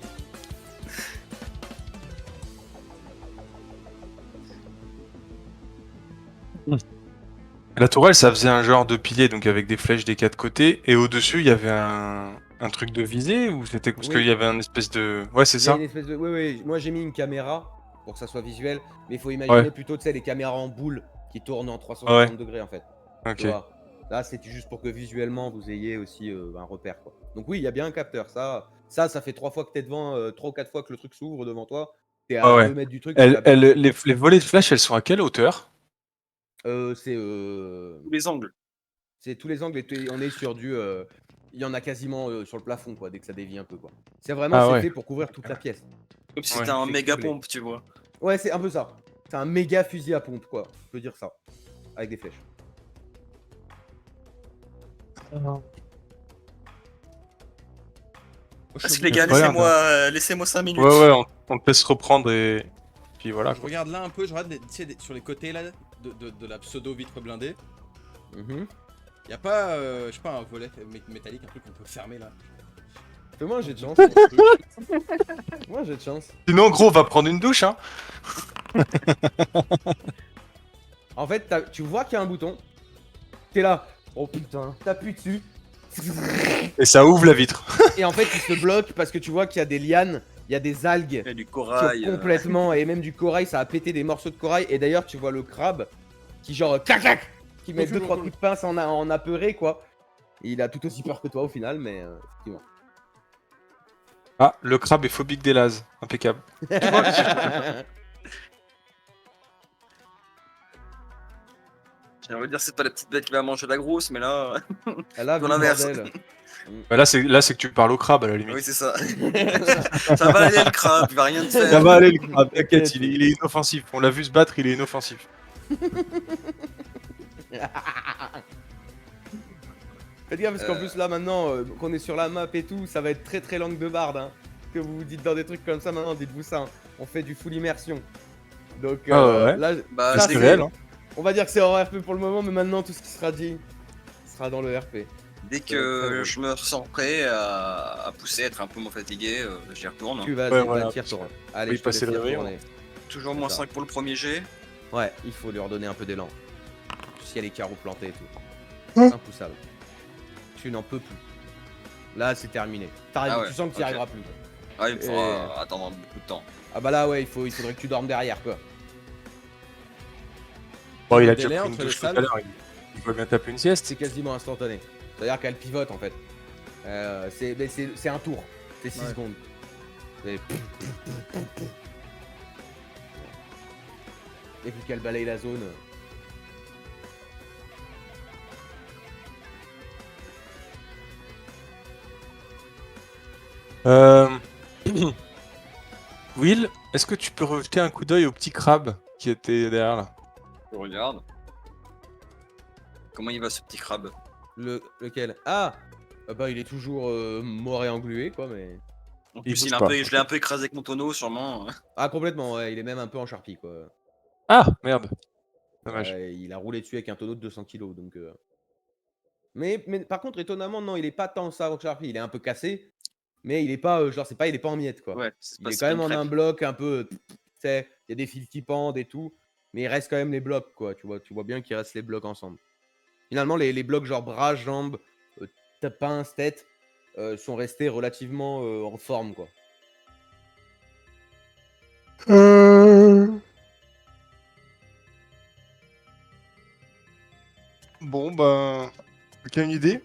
La tourelle, ça faisait un genre de pilier, donc avec des flèches des 4 côtés, et au-dessus, il y avait un truc de visée, ou c'était parce Oui. qu'il y avait un espèce de... Ouais, c'est Il y a ça. une espèce de. Oui, moi j'ai mis une caméra pour que ça soit visuel, mais il faut imaginer Ouais. plutôt, tu sais, les caméras en boule qui tournent en 360 degrés en fait. Ok. Tu vois. Là, c'est juste pour que visuellement vous ayez aussi un repère quoi. Donc, oui, il y a bien un capteur. Ça fait 3 fois que t'es devant, 3 ou 4 fois que le truc s'ouvre devant toi. T'es à Ah ouais. 2 mètres du truc. tu l'as bien. Les volets de flash, elles sont à quelle hauteur? C'est Tous les angles. c'est tous les angles et on est sur du. Il y en a quasiment sur le plafond quoi, dès que ça dévie un peu quoi. C'est vraiment Ah ouais. fait pour couvrir toute la pièce. Comme si Ouais. c'était un C'est méga couplé. pompe, tu vois. Ouais, c'est un peu ça. C'est un méga fusil à pompe, quoi. Je peux dire ça. Avec des flèches. Parce que les gars, Incroyable. laissez-moi 5 minutes. Ouais, on te laisse reprendre et... Puis voilà. Je regarde là un peu, je regarde tu sais, sur les côtés là de la pseudo vitre blindée. Mhm. Y a pas, je sais pas, un volet métallique, un truc qu'on peut fermer là. Fais-moi un jet de chance. Un truc. Moi, un jet de chance. Sinon, gros, on va prendre une douche, hein. En fait, tu vois qu'il y a un bouton. T'es là. Oh putain. T'appuies dessus. Et ça ouvre la vitre. Et en fait, il se bloque parce que tu vois qu'il y a des lianes, il y a des algues. Il y a du Qui corail. ont complètement. Et même du corail, ça a pété des morceaux de corail. Et d'ailleurs, tu vois le crabe qui, genre, clac clac qui met 2-3 coups de pince en apeuré, quoi. Et il a tout aussi peur que toi au final, mais effectivement. Ah, le crabe est phobique des lasers. Impeccable. J'aimerais dire c'est pas la petite bête qui va manger la grosse, mais là. Là, Dans vu le l'inverse. bordel. Bah là, c'est que tu parles au crabe, à la limite. Oui, c'est ça. Ça va aller le crabe, il va rien te faire. Ça va aller, le crabe, t'inquiète, il est inoffensif. On l'a vu se battre, il est inoffensif. Faites gaffe parce qu'en plus là maintenant qu'on est sur la map et tout, ça va être très très langue de barde. Hein. Que vous vous dites dans des trucs comme ça maintenant, dites-vous ça. Hein. On fait du full immersion. Donc Ah ouais. là, Bah, ça, c'est réel, hein. on va dire que c'est hors RP pour le moment, mais maintenant tout ce qui sera dit sera dans le RP. Dès Ça va être très que drôle. je me sens prêt à pousser, être un peu moins fatigué, j'y retourne. Tu vas, Ouais, vas-y, voilà, t'y retournes. Allez, oui, je te passer laisse y le réveillon. retourner. Toujours C'est moins ça. 5 pour le premier jet. Ouais, il faut lui redonner un peu d'élan. Si elle est carreaux plantés et tout. Hein Impoussable. Tu n'en peux plus. Là, c'est terminé. Ah ouais, Tu sens que tu n'y ok. arriveras plus. Ah, il me faudra attendre beaucoup de temps. Ah bah là, ouais, il faudrait que tu dormes derrière, quoi. Bon, il Le a déjà délai pris une entre les douche tout à salles. l'heure. Il va bien taper une sieste. C'est quasiment instantané. C'est-à-dire qu'elle pivote, en fait. C'est un tour. C'est 6 Ouais. secondes. C'est- Et puis qu'elle balaye la zone. Euh... Will, est-ce que tu peux rejeter un coup d'œil au petit crabe qui était derrière là? Je regarde. Comment il va ce petit crabe? Lequel? Ah bah il est toujours mort et englué, quoi, mais... En Il plus, bouge il a un pas, peu, ok. je l'ai un peu écrasé avec mon tonneau, sûrement. Ah, complètement, ouais, il est même un peu en charpie, quoi. Ah, merde. Dommage. Ouais, il a roulé dessus avec un tonneau de 200 kilos, donc... Mais par contre, étonnamment, non, il est pas tant ça en charpie. Il est un peu cassé, mais il est pas, genre, il est pas en miettes, quoi. Ouais, c'est Il pas est quand même en crêpe. un bloc un peu... Tu sais, il y a des fils qui pendent et tout, mais il reste quand même les blocs, quoi. Tu vois bien qu'il reste les blocs ensemble. Finalement, les blocs genre bras, jambes, pince, tête, sont restés relativement en forme, quoi. Bon, ben. Quelqu'un a une idée?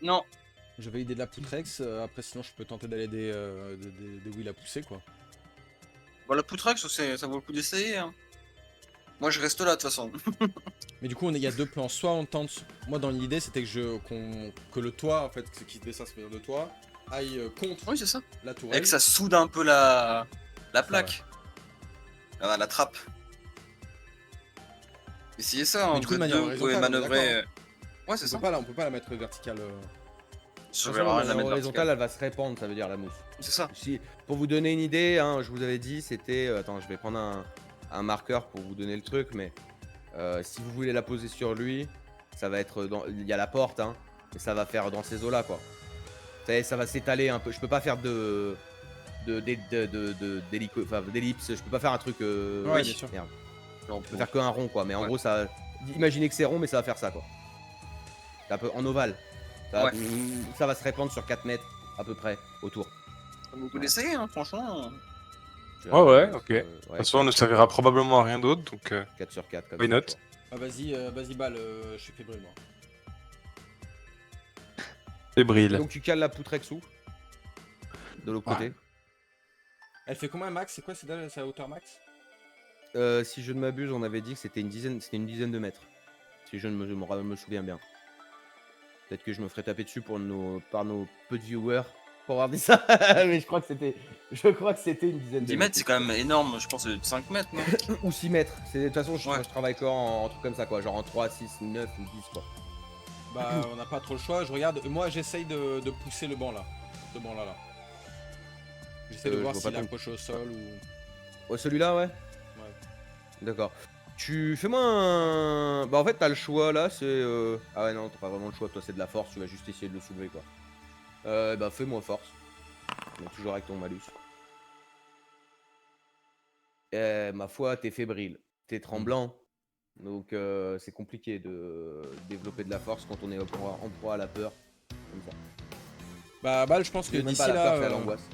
Non, Je vais aider de la Poutrex. Après, sinon, je peux tenter d'aller des Will à pousser, quoi. bah, la Poutrex, ça vaut le coup d'essayer. Hein. Moi, je reste là, de toute façon. Mais du coup, il y a deux plans. Soit on tente. Moi, dans l'idée, c'était que le toit, en fait, qui se déplace vers le toit, aille contre Oui, c'est ça. la Et tourelle. que ça soude un peu la plaque. Ah, la trappe. Essayez ça, Mais hein, du vous coup, de êtes manière deux, vous pouvez horizontale, on est manœuvrer. d'accord, Ouais, c'est ça. Bah, On peut pas la mettre verticale. Ça De toute verra façon, rien de la mettre horizontale, verticale. elle va se répandre, ça veut dire la mousse. C'est ça. Si, pour vous donner une idée, hein, je vous avais dit, c'était... attends, je vais prendre un marqueur pour vous donner le truc, mais si vous voulez la poser sur lui, ça va être dans... Il y a la porte, hein, mais ça va faire dans ces eaux-là, quoi. Ça va s'étaler un peu. Je peux pas faire d'ellipse, je peux pas faire un truc... Ouais, bien sûr. Merde. Genre, on peut faire qu'un rond, quoi, mais en Ouais. gros, ça... Imaginez que c'est rond, mais ça va faire ça, quoi. C'est un peu en ovale. Ça, Ouais. ça va se répandre sur 4 mètres, à peu près, autour. Ça vaut le coup d'essayer, hein, franchement. Ouais, ok. De Ouais, toute façon, on ne servira probablement à rien d'autre, donc 4 sur 4 comme why ça, not? quoi. Ah, vas-y, balle. Je suis fébrile, moi. fébrile. Donc tu cales la poutre sous de l'autre Ouais. côté. Elle fait combien max? C'est quoi? C'est la hauteur max? Si je ne m'abuse, on avait dit que c'était une dizaine de mètres. Si je me souviens bien. Peut-être que je me ferais taper dessus par nos peu de viewers pour avoir dit ça. Mais je crois que c'était une dizaine de 10 mètres, c'est quand même énorme. Je pense que c'est 5 mètres, non? Ou 6 mètres. De toute façon, Ouais. je travaille qu'en trucs comme ça, quoi. Genre en 3, 6, 9 ou 10, quoi. Bah, on n'a pas trop le choix. Je regarde. Moi, j'essaye de pousser le banc là. Ce banc là. J'essaie de Je voir vois s'il pas est ton- accroché au sol ou. Ouais, celui-là, ouais. Ouais. D'accord. Fais-moi un... Bah en fait t'as le choix là, c'est... Ah ouais non, t'as pas vraiment le choix, toi c'est de la force, tu vas juste essayer de le soulever quoi. Bah fais-moi force. Mais toujours avec ton malus. Ma foi, t'es fébrile, t'es tremblant. Donc c'est compliqué de développer de la force quand on est en proie à la peur. Comme ça. Bah, balle, je pense que C'est même d'ici pas la là, peur, c'est l'angoisse.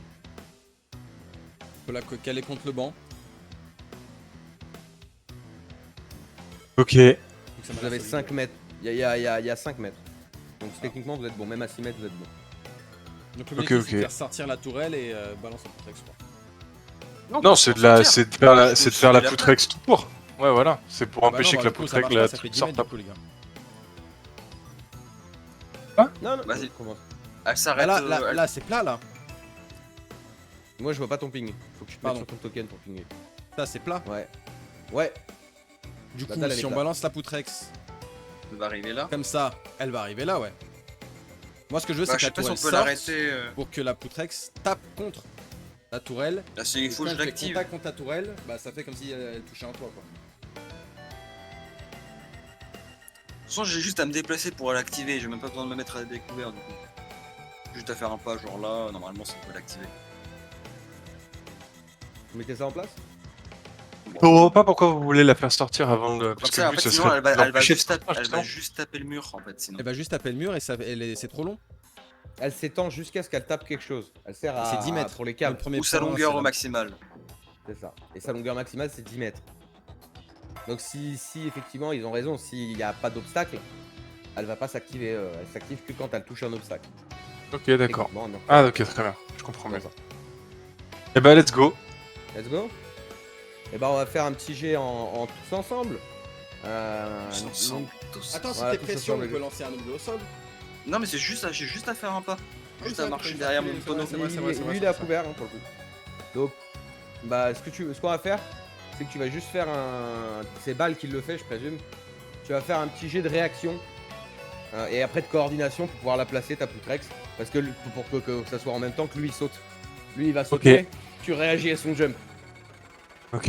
faut la caler contre le banc. Ok. Donc, ça m'a Vous avez l'air 5 solide. mètres. Il y a 5 mètres. Donc techniquement vous êtes bon, même à 6 mètres vous êtes bon. Donc l'objectif Ok, c'est de ok. faire sortir la tourelle et balancer le Poutrex, quoi. Non, pas c'est pour de la, sortir. c'est de faire la, Je c'est de peux faire la soulever la Poutrex tout court. Ouais, voilà. C'est pour Ah bah empêcher non, que la du coup, ça Poutrex marche pas, ça fait 10 sorte mètres un du coup, les gars. Non, non, Vas-y. comment Elle Ah, s'arrête. là, c'est plat là. Moi je vois pas ton ping. Faut que tu te mettes Pardon. sur ton token pour pinguer. Ça, c'est plat. Ouais. Ouais. Du Bah, coup, dalle, elle si est on plat. balance la Poutrex Elle va arriver là. comme ça, elle va arriver là, ouais. Moi, ce que je veux, Bah, c'est je que la sais pas si on tourelle peut sorte l'arrêter. pour que la Poutrex tape contre la tourelle. Là, il Et faut quand que je elle fait l'active. contact contre la tourelle, bah ça fait comme si elle touchait un toit, quoi. façon, j'ai juste à me déplacer pour l'activer. J'ai même pas besoin de me mettre à découvert du coup. Juste à faire un pas, genre là, normalement ça peut l'activer. Vous mettez ça en place? Je comprends pas pourquoi vous voulez la faire sortir avant de. Comme Parce que ça, le en but, fait, ce sinon serait elle va, de elle va l'empêcher de juste taper, sortir, elle va justement. juste taper le mur en fait, sinon. Elle va juste taper le mur et c'est trop long. Elle s'étend jusqu'à ce qu'elle tape quelque chose. Elle sert à. C'est 10 mètres. Pour les Le câbles. premier Ou sa point, longueur c'est au là. maximal. C'est ça. Et sa longueur maximale, c'est 10 mètres. Donc si effectivement ils ont raison, s'il n'y a pas d'obstacle, elle va pas s'activer. Elle s'active que quand elle touche un obstacle. Ok, d'accord. Techniquement, donc, Ah, ok, très bien. Je comprends comme mieux. ça. Eh ben, let's go. Let's go. Et ben on va faire un petit jet en tous ensemble. Tous donc- tous. Attends, si Ouais, t'es tout pression, ensemble, on les peut gars. lancer un objet au sol. Non mais j'ai juste à faire un pas. Juste à marcher derrière mon tonneau. c'est vrai, lui, c'est vrai, il est à couvert hein, pour le coup. Donc, bah, ce qu'on va faire, c'est que tu vas juste faire un. C'est Bal qui le fait, je présume. Tu vas faire un petit jet de réaction et après de coordination pour pouvoir la placer, ta Poutrex. Parce que pour que ça soit en même temps que lui il saute. Lui il va sauter, tu réagis à son jump. Ok.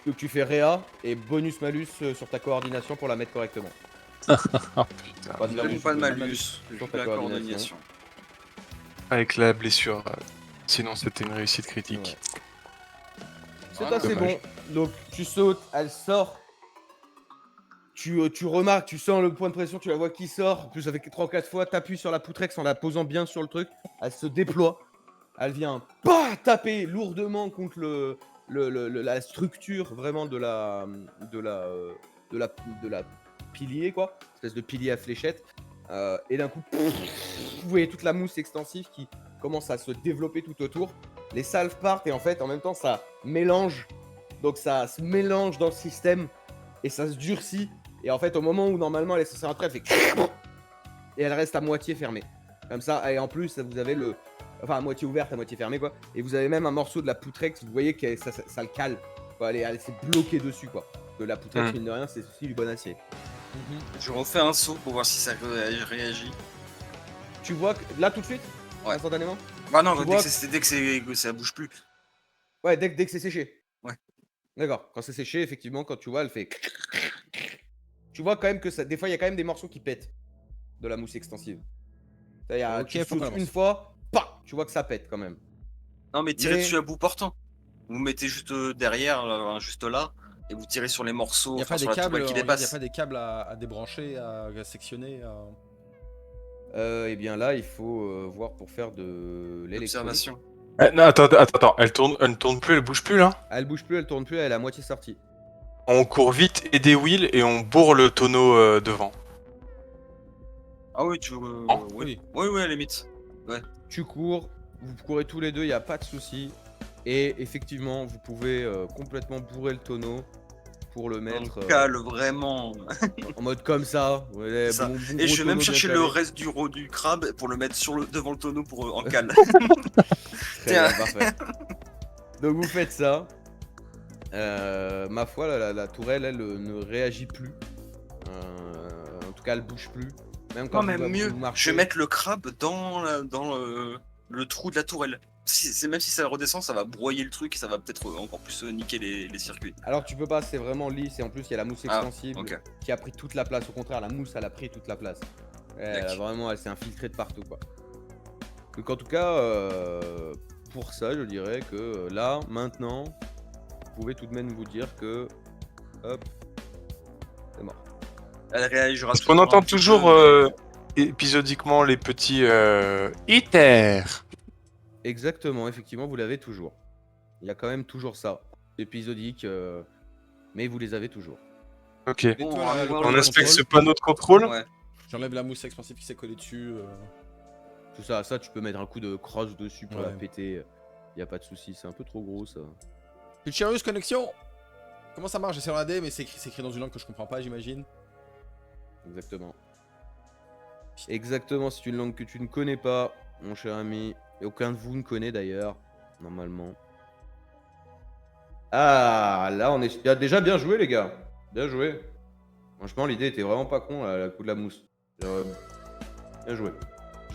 Donc tu fais Réa et bonus malus sur ta coordination pour la mettre correctement. Oh putain. Pas de Même pas de malus. sur Juste ta la coordination. coordination. Avec la blessure. Sinon, c'était une réussite critique. C'est Ah, assez dommage. bon. Donc tu sautes, elle sort. Tu remarques, tu sens le point de pression, tu la vois qui sort. En plus avec 3 ou 4 fois, t'appuies sur la Poutrex en la posant bien sur le truc. Elle se déploie. Elle vient taper lourdement contre la structure vraiment de la pilier quoi. Espèce de pilier à fléchette. Et d'un coup, vous voyez toute la mousse extensive qui commence à se développer tout autour. Les salves partent et en fait, en même temps, ça mélange. Donc ça se mélange dans le système et ça se durcit. Et en fait, au moment où normalement elle est censée rentrer, elle fait et elle reste à moitié fermée. Comme ça. Et en plus, vous avez le. Enfin, à moitié ouverte, à moitié fermée, quoi. Et vous avez même un morceau de la Poutrex, vous voyez que ça le cale. Quoi. Elle s'est bloquée dessus, quoi. Parce que la Poutrex, mine de rien, c'est aussi du bon acier. Je refais un saut pour voir si ça réagit. Tu vois que là tout de suite Ouais. Instantanément. Bah non, Tu dès vois que ça bouge plus. Ouais, dès que c'est séché. Ouais. D'accord. Quand c'est séché, effectivement, quand tu vois, elle fait. Tu vois quand même que ça. Des fois, il y a quand même des morceaux qui pètent de la mousse extensive. Ok, Tu faut sautes qu'on avance. une fois, tu vois que ça pète quand même. Non mais tirez Mais- dessus à bout portant. Vous mettez juste derrière, juste là, et vous tirez sur les morceaux, Il n'y a enfin, pas sur des la câbles, tourelle qui y a dépasse. pas des câbles à débrancher, à sectionner. Eh bien là, il faut voir pour faire de l'électronique. Observation. Non, attends. Elle ne tourne plus, elle bouge plus là. Elle bouge plus, elle tourne plus, elle est à moitié sortie. On court vite et des wheels et on bourre le tonneau devant. Ah oui, Oh, oui. Oui, à la limite. Tu cours, vous courez tous les deux, il n'y a pas de souci. Et effectivement, vous pouvez complètement bourrer le tonneau pour le mettre On cale vraiment. en mode comme ça. Ouais, C'est ça. bon Et gros je vais même tonneau bien chercher calé. le reste du crabe pour le mettre devant le tonneau pour en cale. Très Tiens. bien, parfait. Donc vous faites ça. Ma foi, la tourelle, elle ne réagit plus. En tout cas, elle bouge plus. Même quand Non, mais vous mieux, marchez. je vais mettre le crabe dans le trou de la tourelle. Même si ça redescend, ça va broyer le truc et ça va peut-être encore plus niquer les circuits. Alors tu peux pas, c'est vraiment lisse et en plus il y a la mousse Ah, extensible ok. qui a pris toute la place. Au contraire, la mousse elle a pris toute la place. Elle s'est infiltrée de partout quoi. Donc en tout cas, pour ça, je dirais que là, maintenant, vous pouvez tout de même vous dire que, hop, c'est mort. Elle réagira Parce qu'on toujours entend un petit toujours peu, épisodiquement les petits ITER. Exactement, effectivement, vous l'avez toujours. Il y a quand même toujours ça, épisodique, mais vous les avez toujours. Ok. Bon, toi, on là, va le voir On le inspecte ce contrôle. panneau de contrôle. Ouais. J'enlève la mousse expansive qui s'est collée dessus. Tout ça, tu peux mettre un coup de crosse dessus pour la Ouais. péter. Il y a pas de souci, c'est un peu trop gros ça. Picturious Connexion. Comment ça marche? J'essaie de regarder, mais c'est écrit dans une langue que je comprends pas, j'imagine. Exactement. Exactement, c'est une langue que tu ne connais pas, mon cher ami. Et aucun de vous ne connaît d'ailleurs, normalement. Ah, là, on est déjà bien joué, les gars. Bien joué. Franchement, l'idée était vraiment pas con, là, le coup de la mousse. Bien joué.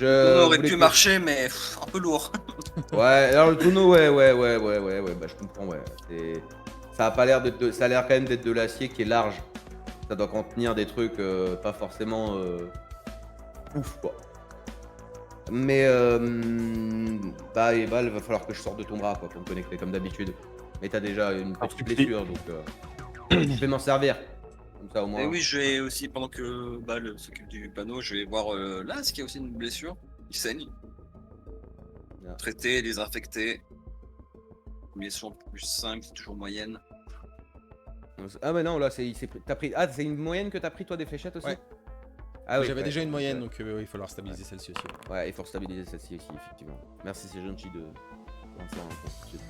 On aurait voulez pu que- marcher, mais un peu lourd. Ouais, alors le tonneau, ouais, bah je comprends, ouais. Ça a pas l'air d'être ça a l'air quand même d'être de l'acier qui est large. Ça doit contenir des trucs pas forcément ouf quoi. Mais bah, il va falloir que je sorte de ton bras quoi, pour me connecter comme d'habitude. Mais t'as déjà une petite tu blessure donc je vais m'en servir. Comme ça au moins. Et oui, je vais aussi, pendant que Bal s'occupe du panneau, je vais voir là, est-ce qu'il y a aussi une blessure? Il saigne. Ah. Traiter, désinfecter. Blessure plus 5, c'est toujours moyenne. Ah mais non là t'as pris. Ah c'est une moyenne que t'as pris toi des fléchettes aussi? Ouais. Ah oui, J'avais ouais, déjà une donc, moyenne, donc il va falloir stabiliser celle-ci aussi. Ouais, il faut stabiliser celle-ci aussi, effectivement. Merci, c'est gentil de prendre ça en compte tout de suite.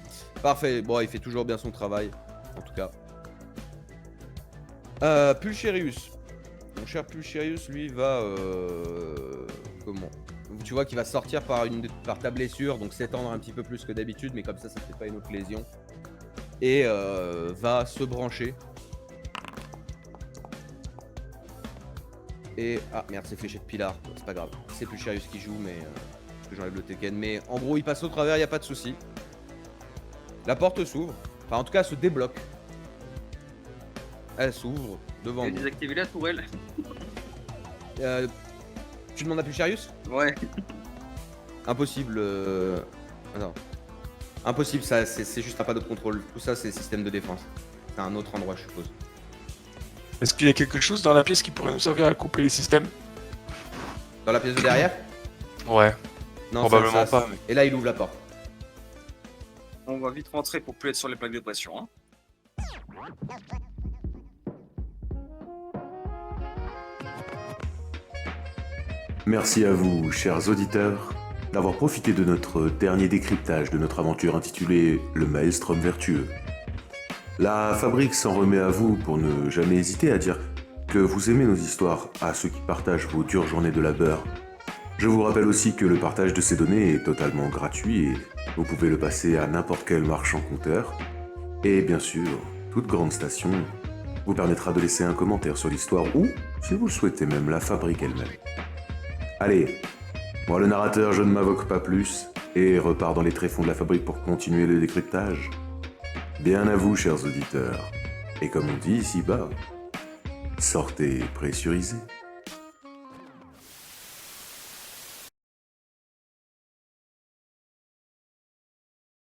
Parfait, bon, il fait toujours bien son travail, en tout cas. Pulcherius. Mon cher Pulcherius, lui, va... comment? Tu vois qu'il va sortir par ta blessure, donc s'étendre un petit peu plus que d'habitude, mais comme ça fait pas une autre lésion. Et va se brancher. Et... Ah merde, c'est fléché de Pilar, c'est pas grave. C'est Pulcherius qui joue, mais... que j'enlève le Tekken. Mais en gros, il passe au travers, y a pas de souci. La porte s'ouvre. Enfin, en tout cas, elle se débloque. Elle s'ouvre devant Et vous. désactiver la tourelle. Tu demandes à Pulcherius? Ouais. Impossible. Attends. Impossible, ça, c'est juste un pas de contrôle. Tout ça, c'est système de défense. C'est un autre endroit, je suppose. Est-ce qu'il y a quelque chose dans la pièce qui pourrait nous servir à couper les systèmes? Dans la pièce de derrière? Ouais, Non, probablement pas. Mais... Et là, il ouvre la porte. On va vite rentrer pour plus être sur les plaques de pression. Hein. Merci à vous, chers auditeurs, d'avoir profité de notre dernier décryptage de notre aventure intitulée Le Maelstrom vertueux. La fabrique s'en remet à vous pour ne jamais hésiter à dire que vous aimez nos histoires à ceux qui partagent vos dures journées de labeur. Je vous rappelle aussi que le partage de ces données est totalement gratuit et vous pouvez le passer à n'importe quel marchand compteur. Et bien sûr, toute grande station vous permettra de laisser un commentaire sur l'histoire ou, si vous le souhaitez même, la fabrique elle-même. Allez, moi le narrateur, je ne m'invoque pas plus et repars dans les tréfonds de la fabrique pour continuer le décryptage. Bien à vous, chers auditeurs. Et comme on dit ici-bas, sortez pressurisés.